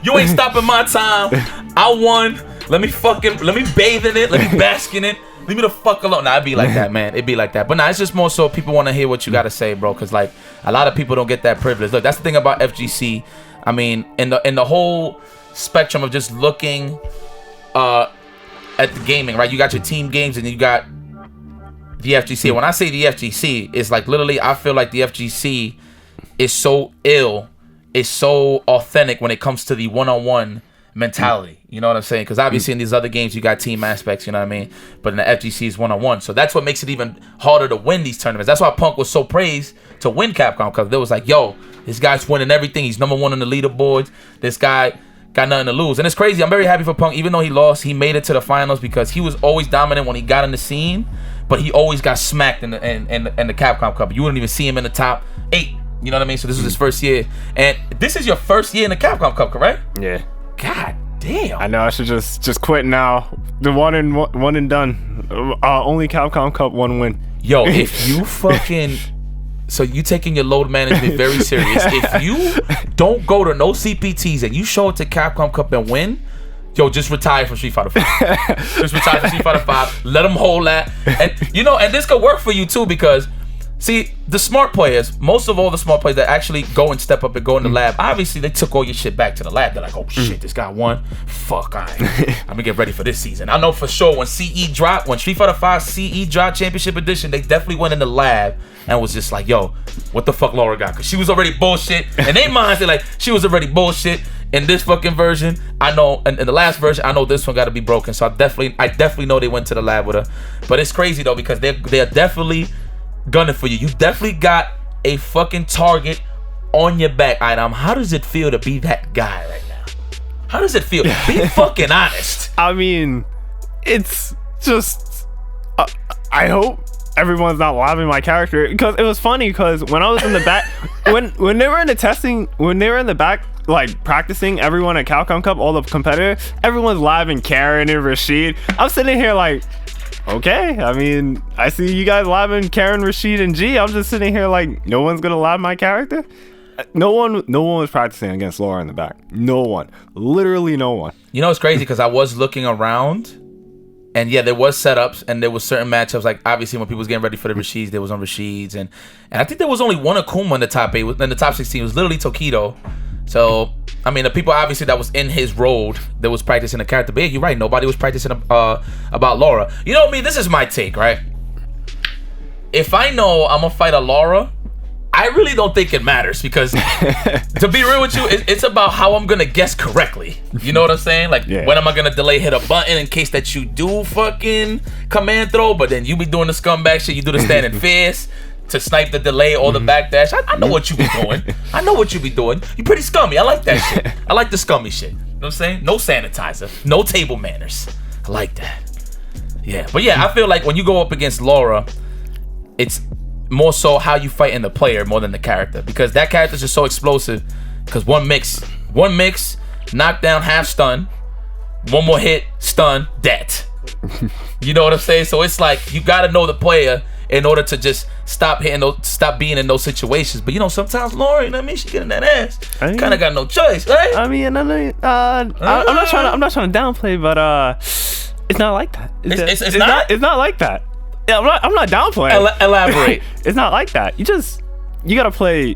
A: You ain't stopping my time. I won. Let me bathe in it. Let me bask in it. Leave me the fuck alone. Nah, it'd be like that, man. It'd be like that. But nah, it's just more so people want to hear what you got to say, bro. Because like a lot of people don't get that privilege. Look, that's the thing about FGC. I mean, in the whole spectrum of just looking at the gaming, right? You got your team games and then you got the FGC. When I say the FGC, it's like literally I feel like the FGC is so ill. It's so authentic when it comes to the one-on-one mentality. You know what I'm saying? Because obviously in these other games you got team aspects, you know what I mean? But in the FGC is one-on-one. So that's what makes it even harder to win these tournaments. That's why Punk was so praised to win Capcom, because they was like, yo, this guy's winning everything. He's number one on the leaderboards. This guy got nothing to lose. And it's crazy. I'm very happy for Punk. Even though he lost, he made it to the finals because he was always dominant when he got in the scene. but he always got smacked in the Capcom Cup. You wouldn't even see him in the top 8. You know what I mean? So this was his first year, and this is your first year in the Capcom Cup, correct?
B: Yeah.
A: God damn.
B: I know I should just quit now. The one and done. Only Capcom Cup 1 win.
A: Yo, if you fucking so you taking your load management very serious. If you don't go to no CPTs and you show it to Capcom Cup and win, yo, just retire from Street Fighter 5. Just retire from Street Fighter 5. Let them hold that. And you know, and this could work for you too, because see, the smart players, most of all the smart players that actually go and step up and go in the lab, obviously they took all your shit back to the lab. They're like, oh shit, this guy won. Fuck, I'm gonna get ready for this season. I know for sure when CE dropped, when Street Fighter 5 CE dropped Championship Edition, they definitely went in the lab and was just like, yo, what the fuck Laura got? Because she was already bullshit. And they minds, they're like, she was already bullshit. In this fucking version, I know, in the last version, I know this one got to be broken. So I definitely know they went to the lab with her. But it's crazy though, because they're definitely gunning for you. You definitely got a fucking target on your back, IDOM. How does it feel to be that guy right now? How does it feel? Be fucking honest.
B: I mean, it's just I hope everyone's not labbing my character, because it was funny because when I was in the back when they were in the testing, when they were in the back like practicing, everyone at Capcom Cup, all the competitors, everyone's labbing Karen and Rashid. I'm sitting here like, okay, I mean, I see you guys labbing Karen, Rashid, and G. I'm just sitting here like, no one's gonna lab my character. No one was practicing against Laura in the back. No one, literally no one.
A: You know, it's crazy because I was looking around, and yeah, there was setups and there was certain matchups. Like obviously, when people was getting ready for the Rashids, there was on Rashids, and I think there was only one Akuma in the top 8. In the top 16, it was literally Tokido. So I mean, the people obviously that was in his role that was practicing the character. But yeah, you're right. Nobody was practicing about Laura. You know me. This is my take, right? If I know I'm gonna fight a Laura, I really don't think it matters, because to be real with you, it's about how I'm gonna guess correctly. You know what I'm saying? Like, when am I gonna delay hit a button in case that you do fucking command throw, but then you be doing the scumbag shit, you do the standing fist to snipe the delay or the backdash. I know what you be doing. I know what you be doing. You pretty scummy. I like that shit. I like the scummy shit. You know what I'm saying? No sanitizer, no table manners. I like that. Yeah, but yeah, I feel like when you go up against Laura, it's more so how you fight in the player more than the character, because that character's just so explosive. Because one mix, knockdown, half stun, one more hit, stun, dead. You know what I'm saying? So it's like you gotta know the player in order to just stop being in those situations. But you know, sometimes Laura, you know what I mean, she getting that ass. Kind of got no choice, right?
B: I mean, I'm not trying to downplay, but it's not like that. It's not like that. Yeah, I'm not downplaying.
A: Elaborate.
B: It's not like that. You gotta play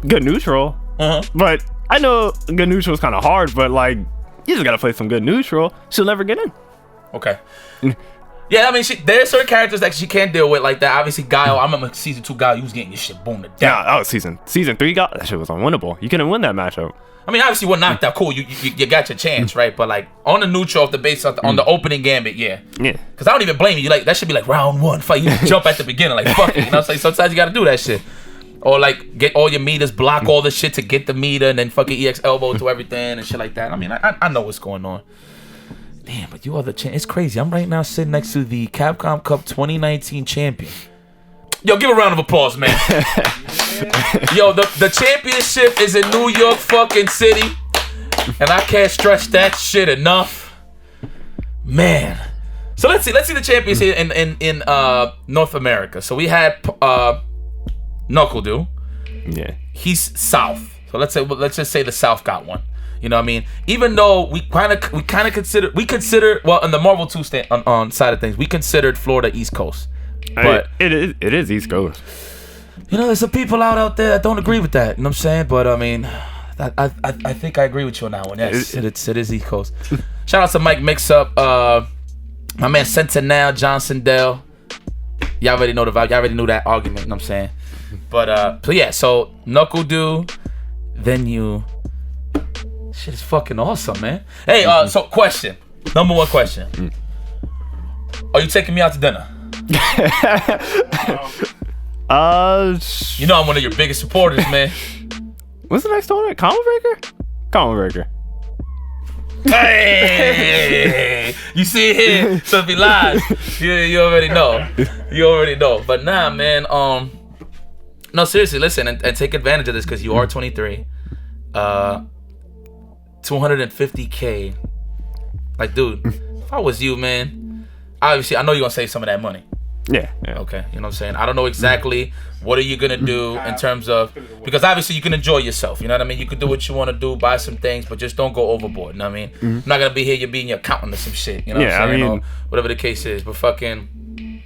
B: good neutral. But I know good neutral is kind of hard, but like, you just gotta play some good neutral. She'll never get in.
A: Okay. Yeah, I mean, there's certain characters that she can't deal with like that. Obviously, Guile. I remember season 2 Guile. You was getting your shit boomed down.
B: Yeah, oh, season 3 Guile. That shit was unwinnable. You couldn't win that matchup.
A: I mean, obviously, one knocked out, cool. You got your chance, right? But like on the neutral, off the base, on the opening gambit, yeah. Because I don't even blame you. Like that should be like round 1 fight. You just jump at the beginning, like fuck it. You know what I'm saying? Sometimes you got to do that shit, or like get all your meters, block all the shit to get the meter, and then fucking EX elbow to everything and shit like that. I mean, I know what's going on. Damn, but you are the champ. It's crazy. I'm right now sitting next to the Capcom Cup 2019 champion. Yo, give a round of applause, man. Yo, the championship is in New York fucking City. And I can't stress that shit enough. Man. So let's see the champions here in North America. So we had Knuckle Dew.
B: Yeah.
A: He's South. So let's just say the South got one. You know what I mean? Even though we kind of consider well, on the Marvel 2 on side of things, we considered Florida East Coast. But
B: it is East Coast.
A: You know, there's some people out there that don't agree with that. You know what I'm saying? But I mean, I think I agree with you on that one. Yes, it is East Coast. Shout out to Mike Mix-Up, my man Sentinel, Johnson Dell. Y'all already know the vibe. Y'all already knew that argument. You know what I'm saying? But so yeah, so Knuckle Dew, then you. Shit is fucking awesome, man. Hey, so question. Number 1 question. Are you taking me out to dinner? You know I'm one of your biggest supporters, man.
B: What's the next tournament? Combo Breaker? Combo Breaker.
A: Hey! You see it here, so if he lies, you already know. You already know. But nah, man. No, seriously, listen and take advantage of this because you are 23. 250K. Like, dude, if I was you, man, obviously I know you're gonna save some of that money.
B: Yeah.
A: Okay, you know what I'm saying? I don't know exactly what are you gonna do in terms of, because obviously you can enjoy yourself, you know what I mean? You can do what you want to do, buy some things, but just don't go overboard, you know what I mean? I'm not gonna be here, you're being your accountant or some shit, you know what I'm saying? Or whatever the case is, but fucking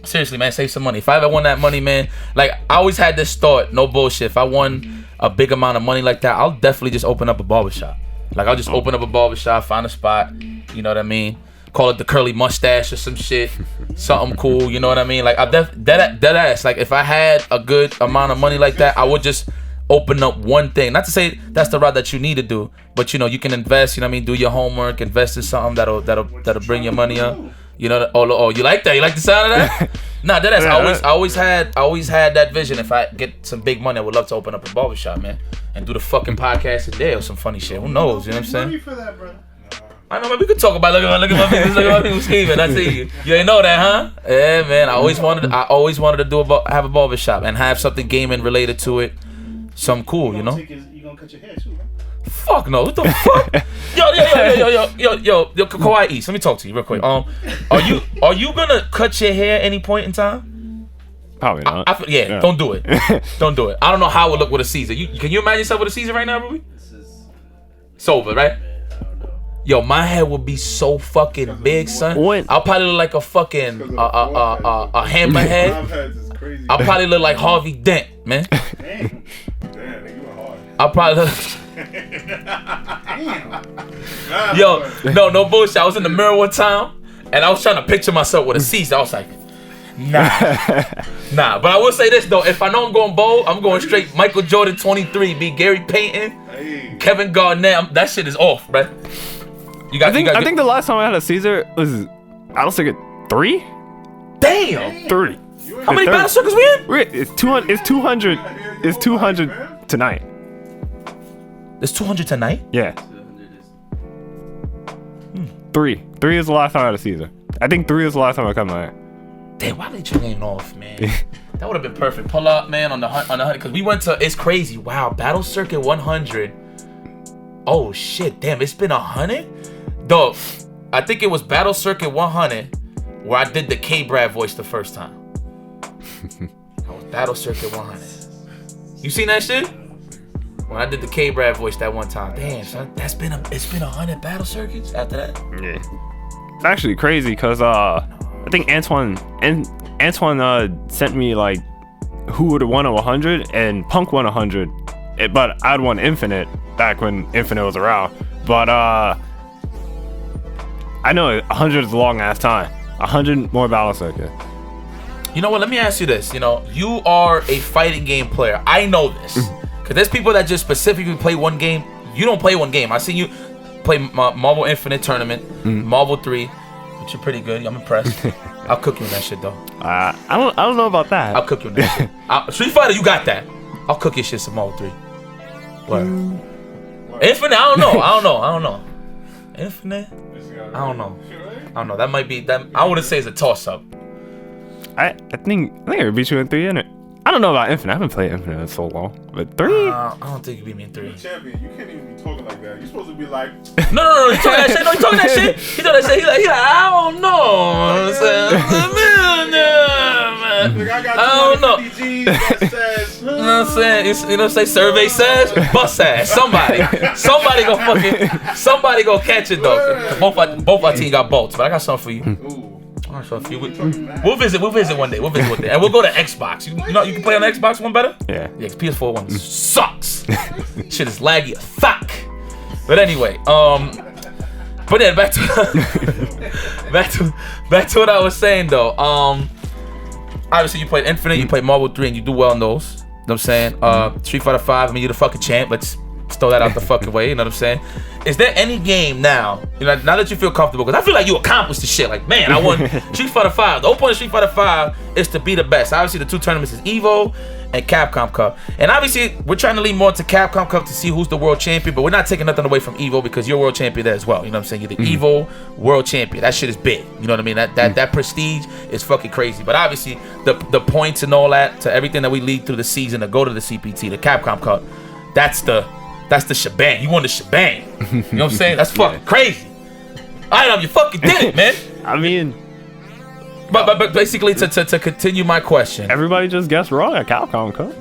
A: seriously, man, save some money. If I ever won that money, man, like I always had this thought, no bullshit, if I won a big amount of money like that, I'll definitely just open up a barbershop. Like I'll just open up a barbershop, find a spot, you know what I mean? Call it the curly mustache or some shit, something cool, you know what I mean? Like I dead ass. Like if I had a good amount of money like that, I would just open up one thing. Not to say that's the route that you need to do, but you know you can invest. You know what I mean? Do your homework, invest in something that'll bring your money up. You know? Oh, you like that? You like the sound of that? Nah, dead ass. I always had that vision. If I get some big money, I would love to open up a barbershop, man, and do the fucking podcast in there or some funny shit. Who knows? You know what I'm saying?
C: Money for that, brother.
A: I know, man. We could talk about look at my people scheming. I see you. You ain't know that, huh? Yeah, man. I always wanted to have a barbershop and have something gaming related to it. Something cool, you know.
C: You gonna cut your hair too, man?
A: Fuck no. What the fuck? Yo, Kawhi East. Let me talk to you real quick. Are you gonna cut your hair any point in time?
B: Probably not.
A: Yeah, don't do it. Don't do it. I don't know how it would look with a Caesar. Can you imagine yourself with a Caesar right now, Ruby? Sober, right? Yo, my head would be so fucking big, son. I'll probably look like a fucking a hammerhead. I'll probably look like Harvey Dent, man.
C: Damn, you were hard.
A: I'll probably look. Yo, no bullshit. I was in the mirror one time, and I was trying to picture myself with a Caesar. I was like, nah. But I will say this though: if I know I'm going bold, I'm going straight. Michael Jordan 23, be Gary Payton, Kevin Garnett. That shit is off, bruh.
B: I think the last time I had a Caesar was, I don't think 3.
A: Damn.
B: 3.
A: How many battle circles we in?
B: It's 200. It's 200. It's 200 tonight.
A: There's 200 tonight?
B: Yeah. 3 is the last time I had a Caesar. I think 3 is the last time I cut my hair.
A: Damn, why they turning off, man? That would have been perfect. Pull up, man, on the hunt, because we went to. It's crazy. Wow, Battle Circuit 100. Oh shit, damn, it's been 100. Dog, I think it was Battle Circuit 100 where I did the K-Brad voice the first time. I was Battle Circuit 100. You seen that shit? When I did the K-Brad voice that one time. Damn, son, it's been 100 Battle Circuits after that?
B: Yeah. It's actually crazy because I think Antoine sent me like who would have won a 100 and Punk won 100. But I'd won Infinite back when Infinite was around. But I know 100 is a long ass time. 100 more Battle Circuit.
A: You know what? Let me ask you this. You know, you are a fighting game player. I know this. Because there's people that just specifically play one game. You don't play one game. I seen you play Marvel Infinite Tournament, Marvel 3, which are pretty good. I'm impressed. I'll cook you in that shit, though.
B: I don't know about that.
A: I'll cook you in that shit. Street Fighter, you got that. I'll cook your shit some Marvel 3. What? Infinite? I don't know. Infinite? I don't know. That might be that. I wouldn't say it's a toss-up.
B: I think I would beat you in 3 in it. I don't know about Infinite. I haven't played Infinite in so long. But 3?
A: I don't think you beat me in 3.
C: You're a champion. You can't even be talking like that. You're supposed to be like.
A: No. He talking that shit. No, he talking that shit. He talking that shit. He like, I don't know. I don't know.
C: Says,
A: you know what I'm saying? You know what I'm saying? Survey says, bust ass. Somebody go catch it though. Both our team got bolts, but I got something for you.
C: Ooh.
A: We'll visit one day, and we'll go to Xbox. You know you can play on the Xbox one better.
B: Yeah.
A: PS4 one sucks. Shit is laggy as fuck. But anyway, but then back to what I was saying though. Obviously you played Infinite, you played Marvel 3, and you do well in those. You know what I'm saying? Street Fighter 5. I mean, you're the fucking champ. Let's throw that out the fucking way. You know what I'm saying? Is there any game now, you know, now that you feel comfortable, because I feel like you accomplished the shit. Like, man, I won Street Fighter 5. The whole point of Street Fighter 5 is to be the best. Obviously, the 2 tournaments is Evo and Capcom Cup. And obviously, we're trying to lean more to Capcom Cup to see who's the world champion, but we're not taking nothing away from Evo because you're world champion there as well. You know what I'm saying? You're the Evo world champion. That shit is big. You know what I mean? That prestige is fucking crazy. But obviously, the points and all that, to everything that we lead through the season to go to the CPT, the Capcom Cup, that's the shebang. You won the shebang. You know what I'm saying? That's fucking crazy. IDOM, you fucking did it, man.
B: I mean,
A: but basically, to continue my question,
B: everybody just guessed wrong at Capcom Cup.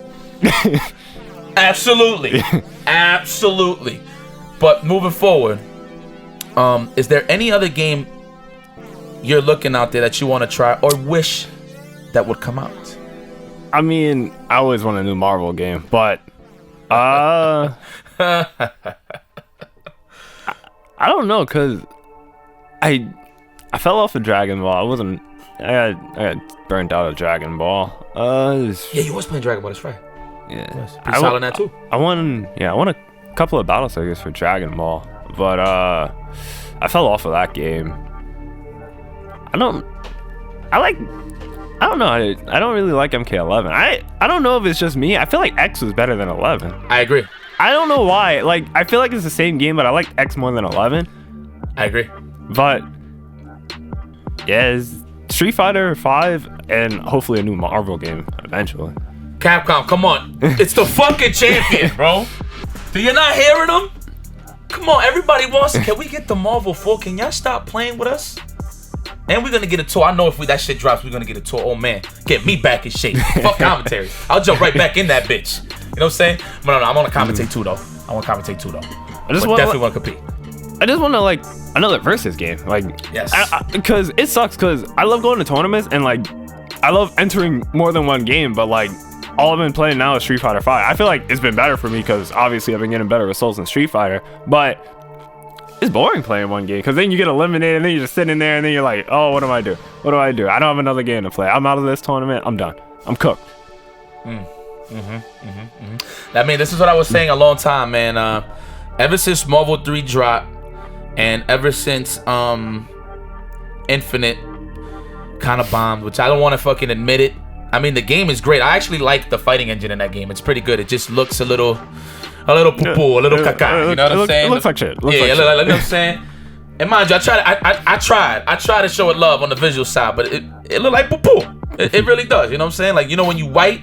A: Absolutely. Absolutely. But moving forward, is there any other game you're looking out there that you want to try or wish that would come out?
B: I mean, I always want a new Marvel game, but I don't know, cause I fell off of Dragon Ball. I got burnt out of Dragon Ball.
A: Yeah, you was playing Dragon Ball, that's right.
B: Yeah,
A: Yes. Pretty solid on that too.
B: I won a couple of battle circuits for Dragon Ball, but I fell off of that game. I don't know. I don't really like MK11. I don't know if it's just me. I feel like X was better than 11.
A: I agree.
B: I don't know why. Like, I feel like it's the same game, but I like X more than 11.
A: I agree.
B: But yeah, it's Street Fighter 5 and hopefully a new Marvel game eventually.
A: Capcom, come on. It's the fucking champion, bro. Do you not hearing them? Come on, everybody wants it. Can we get the Marvel 4? Can y'all stop playing with us? And we're gonna get a tour. I know if that shit drops, we're gonna get a tour. Oh man, get me back in shape. Fuck commentary. I'll jump right back in that bitch. You know what I'm saying? But no, I want to commentate too though. I definitely want to compete.
B: I just want to like another versus game, like
A: yes,
B: because it sucks. Because I love going to tournaments and like I love entering more than one game, but like all I've been playing now is Street Fighter 5. I feel like it's been better for me because obviously I've been getting better results in Street Fighter, but it's boring playing one game because then you get eliminated and then you're just sitting there and then you're like, oh, what do I do? What do I do? I don't have another game to play. I'm out of this tournament. I'm done. I'm cooked.
A: I mean, this is what I was saying a long time, man. Ever since Marvel 3 dropped and ever since Infinite kind of bombed, which I don't want to fucking admit it. I mean, the game is great. I actually like the fighting engine in that game. It's pretty good. It just looks a little poo-poo, a little caca. You know what I'm saying?
B: It looks like shit.
A: You know what I'm saying? And mind you, I tried to show it love on the visual side, but it looked like poo-poo. It really does. You know what I'm saying? Like, you know when you white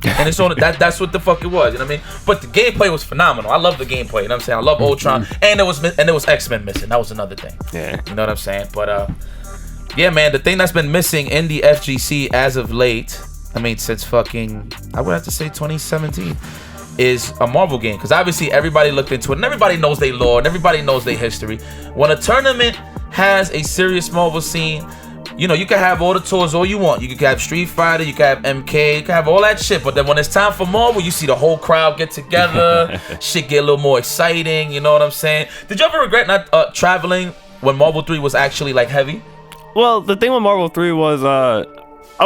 A: and it's on that's what the fuck it was. You know what I mean? But the gameplay was phenomenal. I love the gameplay. You know what I'm saying? I love Ultron, and there was X-Men missing. That was another thing.
B: Yeah.
A: You know what I'm saying? But yeah, man, the thing that's been missing in the FGC as of late, I mean, since fucking, I would have to say 2017, is a Marvel game. Because obviously everybody looked into it, and everybody knows their lore, and everybody knows their history. When a tournament has a serious Marvel scene, you know, you can have all the tours all you want. You can have Street Fighter, you can have MK, you can have all that shit. But then when it's time for Marvel, you see the whole crowd get together, shit get a little more exciting, you know what I'm saying? Did you ever regret not traveling when Marvel 3 was actually like heavy?
B: Well, the thing with Marvel 3 was I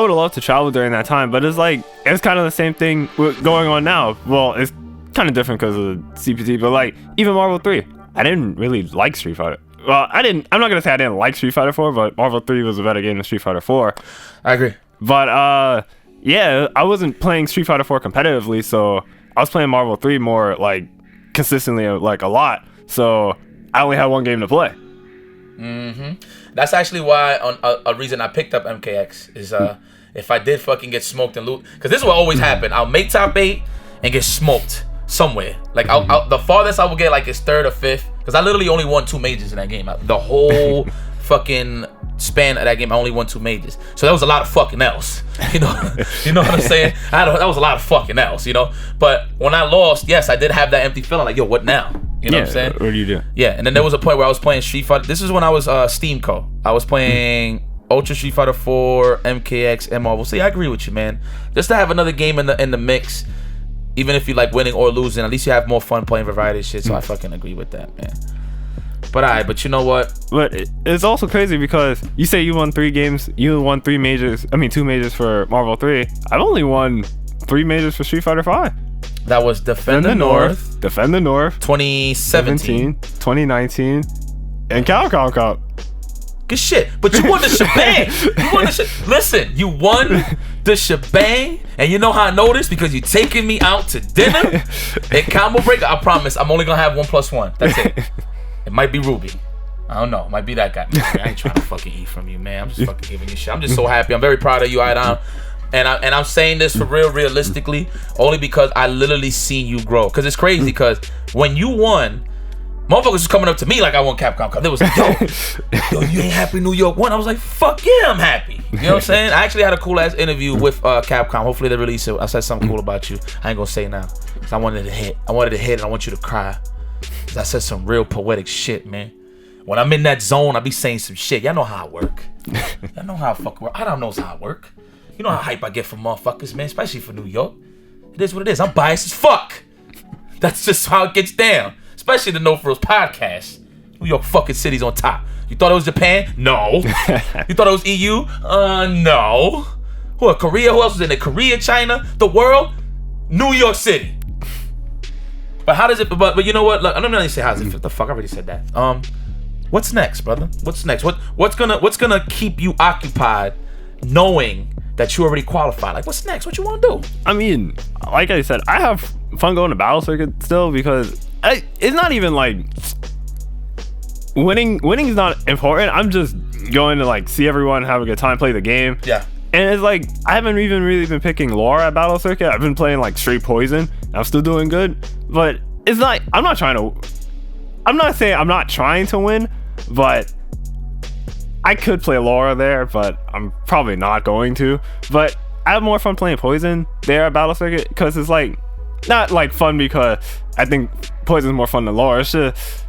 B: would have loved to travel during that time, but it's kind of the same thing going on now. Well, it's kind of different because of the CPT, but like even Marvel 3, I didn't really like Street Fighter. Well, I'm not gonna say I didn't like Street Fighter 4, but Marvel 3 was a better game than Street Fighter 4.
A: I agree.
B: But yeah, I wasn't playing Street Fighter 4 competitively, so I was playing Marvel 3 more like consistently, like a lot. So I only had one game to play.
A: That's actually why a reason I picked up MKX is if I did fucking get smoked and loot, because this is what always happen. I'll make top 8 and get smoked somewhere. Like the farthest I will get like is 3rd or 5th, because I literally only won 2 majors in that game. The whole fucking span of that game, I only won 2 majors. So that was a lot of fucking else. You know what I'm saying? That was a lot of fucking else. You know. But when I lost, yes, I did have that empty feeling. Like, yo, what now? You know what I'm saying?
B: What do you do?
A: Yeah, and then there was a point where I was playing Street Fighter. This is when I was Steamco. I was playing Ultra Street Fighter 4, MKX, and Marvel. See, I agree with you, man. Just to have another game in the mix, even if you like winning or losing, at least you have more fun playing variety of shit. So I fucking agree with that, man. But but you know what?
B: But it's also crazy because you say you won 3 games. You won 3 majors. I mean, 2 majors for Marvel 3. I've only won 3 majors for Street Fighter 5.
A: That was Defend the North.
B: Defend the North.
A: 2017.
B: 2019. And Capcom Cup.
A: Good shit. But you won the shebang. You won the shit. Listen, you won the shebang. And you know how I know this? Because you're taking me out to dinner at Combo Breaker. I promise I'm only gonna have 1+1. That's it. It might be Ruby. I don't know. It might be that guy. I ain't trying to fucking eat from you, man. I'm just fucking giving you shit. I'm just so happy. I'm very proud of you, IDOM. And I'm saying this for real, realistically, only because I literally seen you grow. Because it's crazy, because when you won, motherfuckers was coming up to me like I won Capcom Cup. They was like, yo, you ain't happy New York won? I was like, fuck yeah, I'm happy. You know what I'm saying? I actually had a cool ass interview with Capcom. Hopefully they release it. I said something cool about you. I ain't gonna say now. Cause I wanted to hit. And I want you to cry. Cause I said some real poetic shit, man. When I'm in that zone, I be saying some shit. Y'all know how I work. Y'all know how I fucking work. I don't know how I work. You know how hype I get from motherfuckers, man, especially for New York. It is what it is. I'm biased as fuck. That's just how it gets down. Especially the No Frillz podcast. New York fucking city's on top. You thought it was Japan? No. You thought it was EU? No. What, Korea? Who else was in there? Korea, China, the world? New York City. But how does it, but you know what? Look, I'm not gonna say how does it feel. The fuck, I already said that. What's next, brother? What's next? What's gonna keep you occupied knowing that you already qualified? Like, what's next? What you want to do?
B: I mean, like I said, I have fun going to battle circuit still, because it's not even like winning is not important. I'm just going to like see everyone, have a good time, play the game.
A: Yeah.
B: And it's like I haven't even really been picking lore at battle circuit. I've been playing like straight poison. I'm still doing good, but it's not. I'm not saying I'm not trying to win, but I could play Laura there, but I'm probably not going to. But I have more fun playing Poison there at Battle Circuit, because it's like not like fun because I think Poison's more fun than Laura. It's just,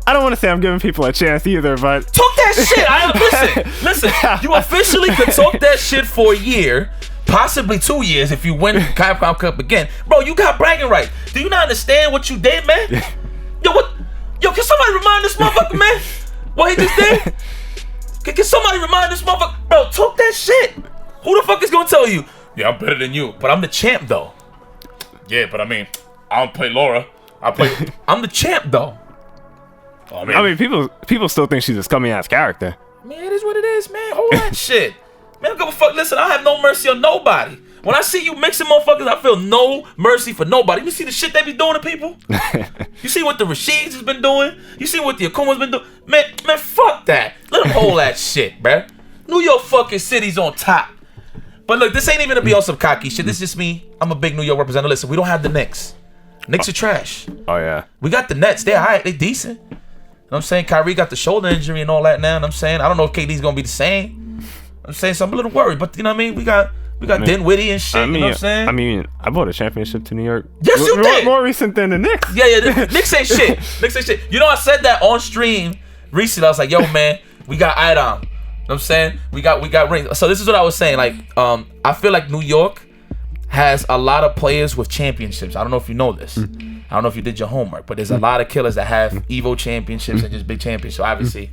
B: I don't want to say I'm giving people a chance either, but
A: talk that shit. Listen. You officially could talk that shit for a year, possibly 2 years if you win Capcom Cup again, bro. You got bragging rights. Do you not understand what you did, man? Yo, can somebody remind this motherfucker, man, what he just did? Can somebody remind this motherfucker? Bro, talk that shit. Who the fuck is gonna tell you, yeah, I'm better than you, but I'm the champ, though? Yeah, but I mean, I don't play Laura. I'm the champ, though.
B: I mean, people still think she's a scummy ass character.
A: Man, it is what it is, man. All that shit. Man, I don't give a fuck. Listen, I have no mercy on nobody. When I see you mixing motherfuckers, I feel no mercy for nobody. You see the shit they be doing to people? You see what the Rashids has been doing? You see what the Akuma's been doing? Man, fuck that. Let them hold that shit, bruh. New York fucking city's on top. But look, this ain't even to be on some cocky shit. This is just me. I'm a big New York representative. Listen, we don't have the Knicks. Knicks are trash.
B: Oh, yeah.
A: We got the Nets. They're all right. They decent. You know what I'm saying? Kyrie got the shoulder injury and all that now. You know what I'm saying? I don't know if KD's going to be the same. I'm saying, so I'm a little worried. But you know what I mean? We got Dinwiddie and shit, you know what I'm saying?
B: I mean, I bought a championship to New York.
A: Yes, you did.
B: More recent than the Knicks.
A: Yeah, the Knicks ain't shit. Knicks ain't shit. You know, I said that on stream recently. I was like, yo, man, we got IDOM. You know what I'm saying? We got rings. So this is what I was saying. Like, I feel like New York has a lot of players with championships. I don't know if you know this. I don't know if you did your homework, but there's a lot of killers that have Evo championships and just big championships. So obviously,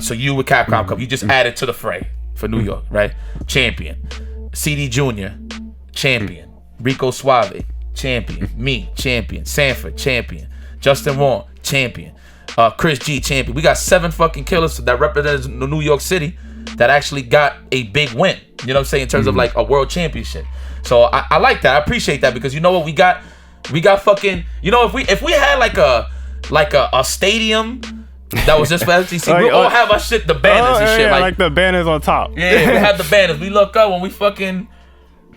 A: so you with Capcom Cup, you just added to the fray for New York, right? Champion. CD Jr., champion. Rico Suave, champion. Me, champion. Sanford, champion. Justin Warren, champion. Chris G, champion. We got 7 fucking killers that represent New York City that actually got a big win. You know what I'm saying? In terms of like a world championship. So I like that. I appreciate that, because you know what we got fucking. You know, if we had like a stadium that was just for FTC, we all have our shit, the banners and shit.
B: Yeah, like the banners on top.
A: Yeah, we have the banners. We look up when we fucking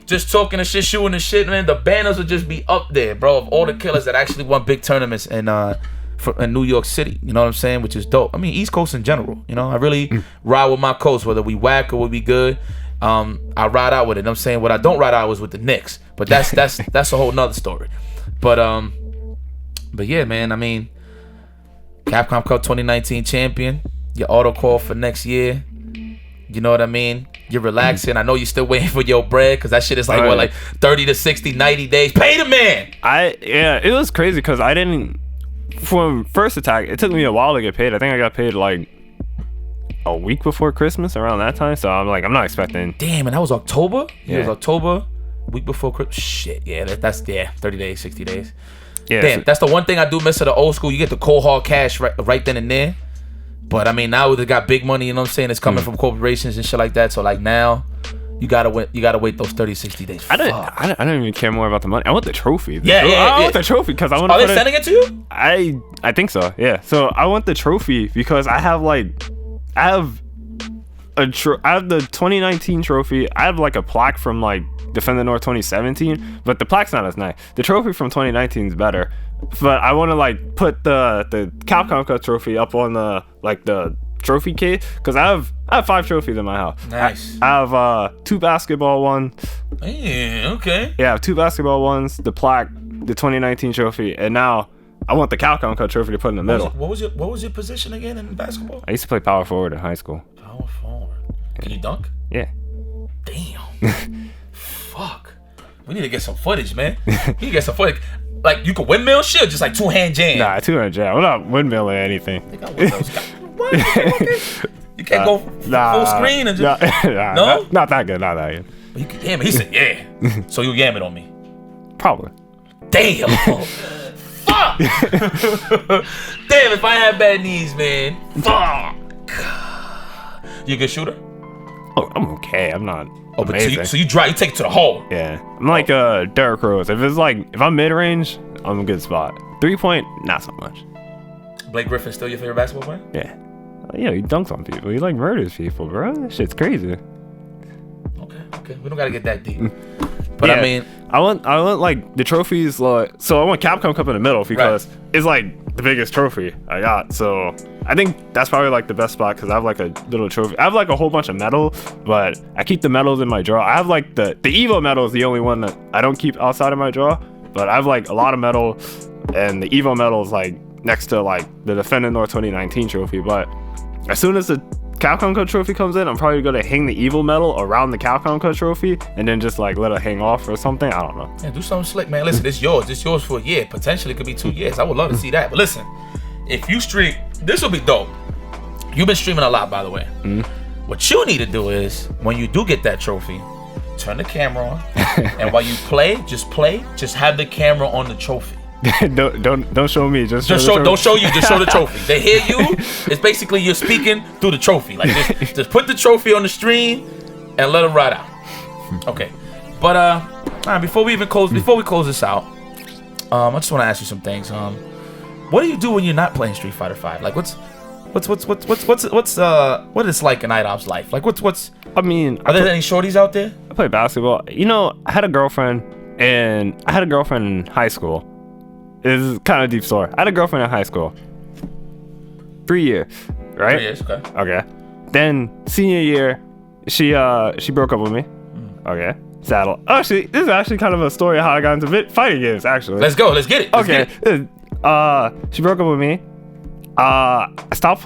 A: just talking and shit, shooting and shit, man. The banners would just be up there, bro, of all the killers that actually won big tournaments in New York City. You know what I'm saying? Which is dope. I mean, East Coast in general. You know, I really ride with my coast, whether we whack or we good. I ride out with it. You know what I'm saying? What I don't ride out was with the Knicks, but that's a whole nother story. But yeah, man. I mean, Capcom Cup 2019 champion. Your auto call for next year. You know what I mean? You're relaxing. I know you're still waiting for your bread, because that shit is like what, like 30 to 60, 90 days. Pay the man.
B: It was crazy because I didn't. From first attack, it took me a while to get paid. I think I got paid like a week before Christmas, around that time. So I'm like, I'm not expecting.
A: Damn, and that was October?
B: Yeah.
A: It was October, week before Christmas. Shit, yeah, that's 30 days, 60 days.
B: Yeah,
A: damn, that's the one thing I do miss of the old school. You get the cold hard cash right then and there. But I mean, now they got big money, you know what I'm saying? It's coming from corporations and shit like that. So like now, you gotta wait those 30, 60 days.
B: I don't even care more about the money. I want the trophy.
A: I
B: want the trophy because I want.
A: Are they sending it to you?
B: I think so. Yeah. So I want the trophy because I have the 2019 trophy. I have like a plaque from like Defend the North 2017, but the plaque's not as nice. The trophy from 2019 is better, but I want to like put the Capcom Cup trophy up on the trophy case because I have 5 trophies in my house.
A: Nice.
B: I have 2 basketball ones.
A: Yeah, okay.
B: Yeah, I have 2 basketball ones, the plaque, the 2019 trophy, and now I want the Capcom Cup trophy to put in the middle.
A: What was your position again in basketball?
B: I used to play power forward in high school.
A: Power forward. Can you dunk?
B: Yeah.
A: Damn. Fuck. We need to get some footage, man. We need to get some footage. Like, you can windmill shit or just like 2-hand jam?
B: Nah, 200 jam. I'm not windmilling anything.
A: They got windmills. What? You can't go full screen and just... No?
B: Not that good.
A: You can yam it. He said, yeah. So you yam it on me.
B: Probably.
A: Damn. Fuck. Damn, if I had bad knees, man. Fuck. You a good shooter?
B: Oh, I'm okay. I'm not
A: but
B: amazing.
A: so you drive, you take it to the hole.
B: Yeah. I'm like Derrick Rose. If I'm mid-range, I'm in a good spot. 3-point, not so much.
A: Blake Griffin's still your favorite basketball player?
B: Yeah. Yeah, he dunks on people. He like murders people, bro. That shit's crazy.
A: Okay. We don't gotta get that deep. But
B: yeah,
A: I mean,
B: I want like the trophies. Like, so I want Capcom Cup in the middle because it's like the biggest trophy I got. So I think that's probably like the best spot because I have like a little trophy. I have like a whole bunch of metal, but I keep the medals in my drawer. I have like the Evo medal is the only one that I don't keep outside of my drawer, but I have like a lot of metal, and the Evo medal is like next to like the Defend the North 2019 trophy. But as soon as the Capcom Cup trophy comes in, I'm probably gonna hang the Evo medal around the Capcom Cup trophy and then just like let it hang off or something. I don't know.
A: Yeah, do something slick, man. Listen, this yours for a year. Potentially it could be 2 years. I would love to see that. But listen, if you stream, this will be dope. You've been streaming a lot, by the way. Mm-hmm. What you need to do is when you do get that trophy, turn the camera on, and while you play, just have the camera on the trophy.
B: don't show me. Don't
A: show you. Just show the trophy. They hear you. It's basically you're speaking through the trophy. Like just put the trophy on the stream and let it ride out. Okay, but before we close this out, I just want to ask you some things. What do you do when you're not playing Street Fighter 5? Like what is like in IDOM's life? Like what's?
B: I mean,
A: are there any shorties out there?
B: I play basketball. You know, I had a girlfriend in high school. It's kind of a deep story. I had a girlfriend in high school. 3 years, right?
A: 3 years, okay.
B: Okay. Then senior year, she broke up with me. Okay. Saddle. Actually, this is actually kind of a story of how I got into fighting games. Actually.
A: Let's go. Let's get it.
B: Okay. She broke up with me. I started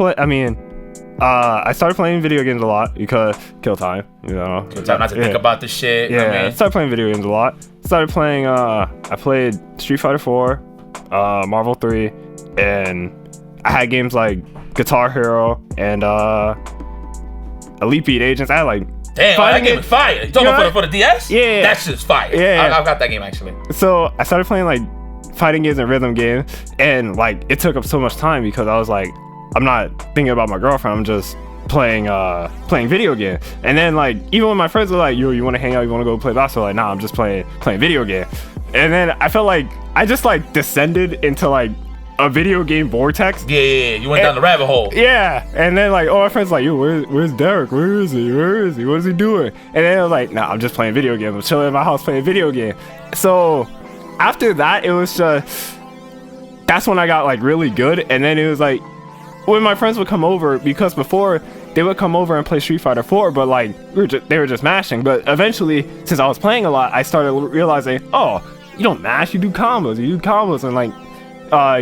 B: playing video games a lot because kill time, you know.
A: Kill time, not to think about the shit.
B: Yeah.
A: I mean.
B: Started playing video games a lot. Started playing. I played Street Fighter 4. Marvel 3, and I had games like Guitar Hero and Elite Beat Agents. I had like
A: that game is fire. You talking about for the DS?
B: Yeah,
A: that shit's fire.
B: Yeah,
A: I've got that game actually.
B: So I started playing like fighting games and rhythm games, and like it took up so much time because I was like, I'm not thinking about my girlfriend. I'm just playing video games. And then like even when my friends were like, yo, you want to hang out? You want to go play basketball? Like, nah, I'm just playing video game. And then I felt like I just like descended into like a video game vortex.
A: Yeah. You went down the rabbit hole.
B: Yeah. And then like all my friends like, yo, where's Derek? Where is he? What is he doing? And then I was like, nah, I'm just playing video games. I'm chilling in my house playing video game. So after that, it was just, that's when I got like really good. And then it was like when my friends would come over, because before they would come over and play Street Fighter 4, but like they were just mashing. But eventually, since I was playing a lot, I started realizing, oh, you don't mash, you do combos, and like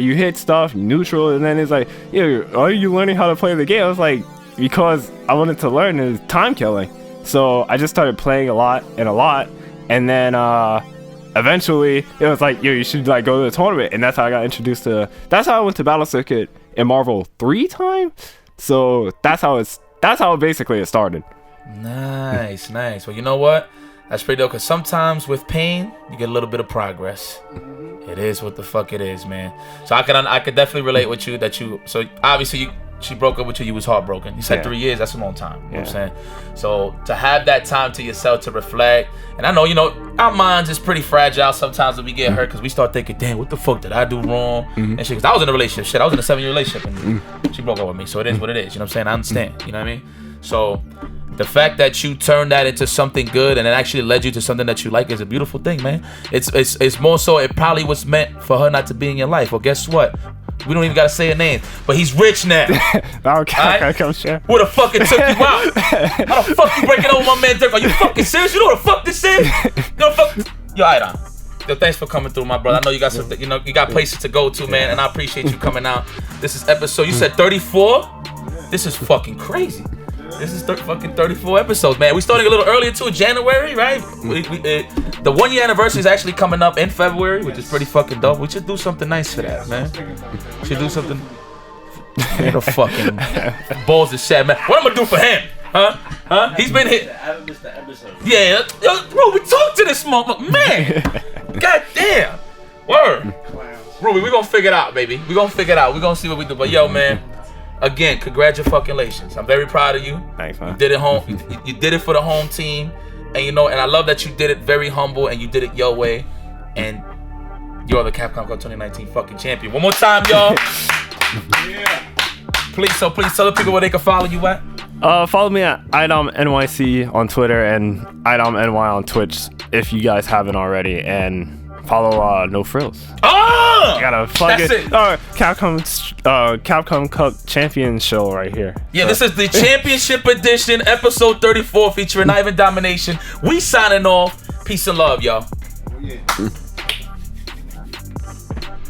B: you hit stuff, neutral, and then it's like, yeah, are you learning how to play the game? I was like, because I wanted to learn, is time killing. So I just started playing a lot, and then eventually it was like, yo, you should like go to the tournament, and that's how I got introduced to. That's how I went to Battle Circuit in Marvel 3 times. So that's how it basically started.
A: Nice. Well, you know what? That's pretty dope, because sometimes with pain, you get a little bit of progress. It is what the fuck it is, man. So I could definitely relate with you so obviously she broke up with you, you was heartbroken. You said 3 years, that's a long time. You know what I'm saying? So to have that time to yourself to reflect, and I know, our minds is pretty fragile sometimes when we get hurt because we start thinking, damn, what the fuck did I do wrong? And shit, because I was in a relationship. Shit, I was in a 7-year relationship and she broke up with me. So it is what it is. You know what I'm saying? I understand. You know what I mean? So the fact that you turned that into something good and it actually led you to something that you like is a beautiful thing, man. It's more so it probably was meant for her not to be in your life. Well, guess what? We don't even gotta say her name, but he's rich now.
B: Okay, come share.
A: Who the fuck it took you out? How the fuck you breaking over my man Dirk? Are you fucking serious? You know what the fuck this is? Yo, IDOM. Yo, thanks for coming through, my brother. I know you got some, you got places to go to, man, and I appreciate you coming out. This is episode. You said 34. This is fucking crazy. This is fucking 34 episodes, man. We starting a little earlier too, January, right? The 1 year anniversary is actually coming up in February, which is pretty fucking dope. We should do something nice for that, man. Should do something. Man, the fucking balls of shit, man. What I'm gonna do for him? Huh? He's been hit.
D: I haven't missed the episode.
A: Yeah, bro, we talked to this motherfucker, man. God damn. Word. Ruby, we gonna figure it out, baby. We gonna figure it out. We gonna see what we do. But yo, man. Again, congratulations. I'm very proud of you.
B: Thanks, man.
A: You did it home. You did it for the home team, and and I love that you did it very humble and you did it your way, and you're the Capcom Cup 2019 fucking champion. One more time, y'all.
C: Yeah.
A: Please tell the people where they can follow you at.
B: Follow me at IDOM NYC on Twitter and IDOM NY on Twitch if you guys haven't already, and follow No Frillz.
A: Oh!
B: Got a fucking
A: That's
B: Capcom Cup Champion show right here.
A: Yeah, this is the Championship Edition, episode 34, featuring Ivan Domination. We signing off. Peace and love, y'all.
C: Yeah.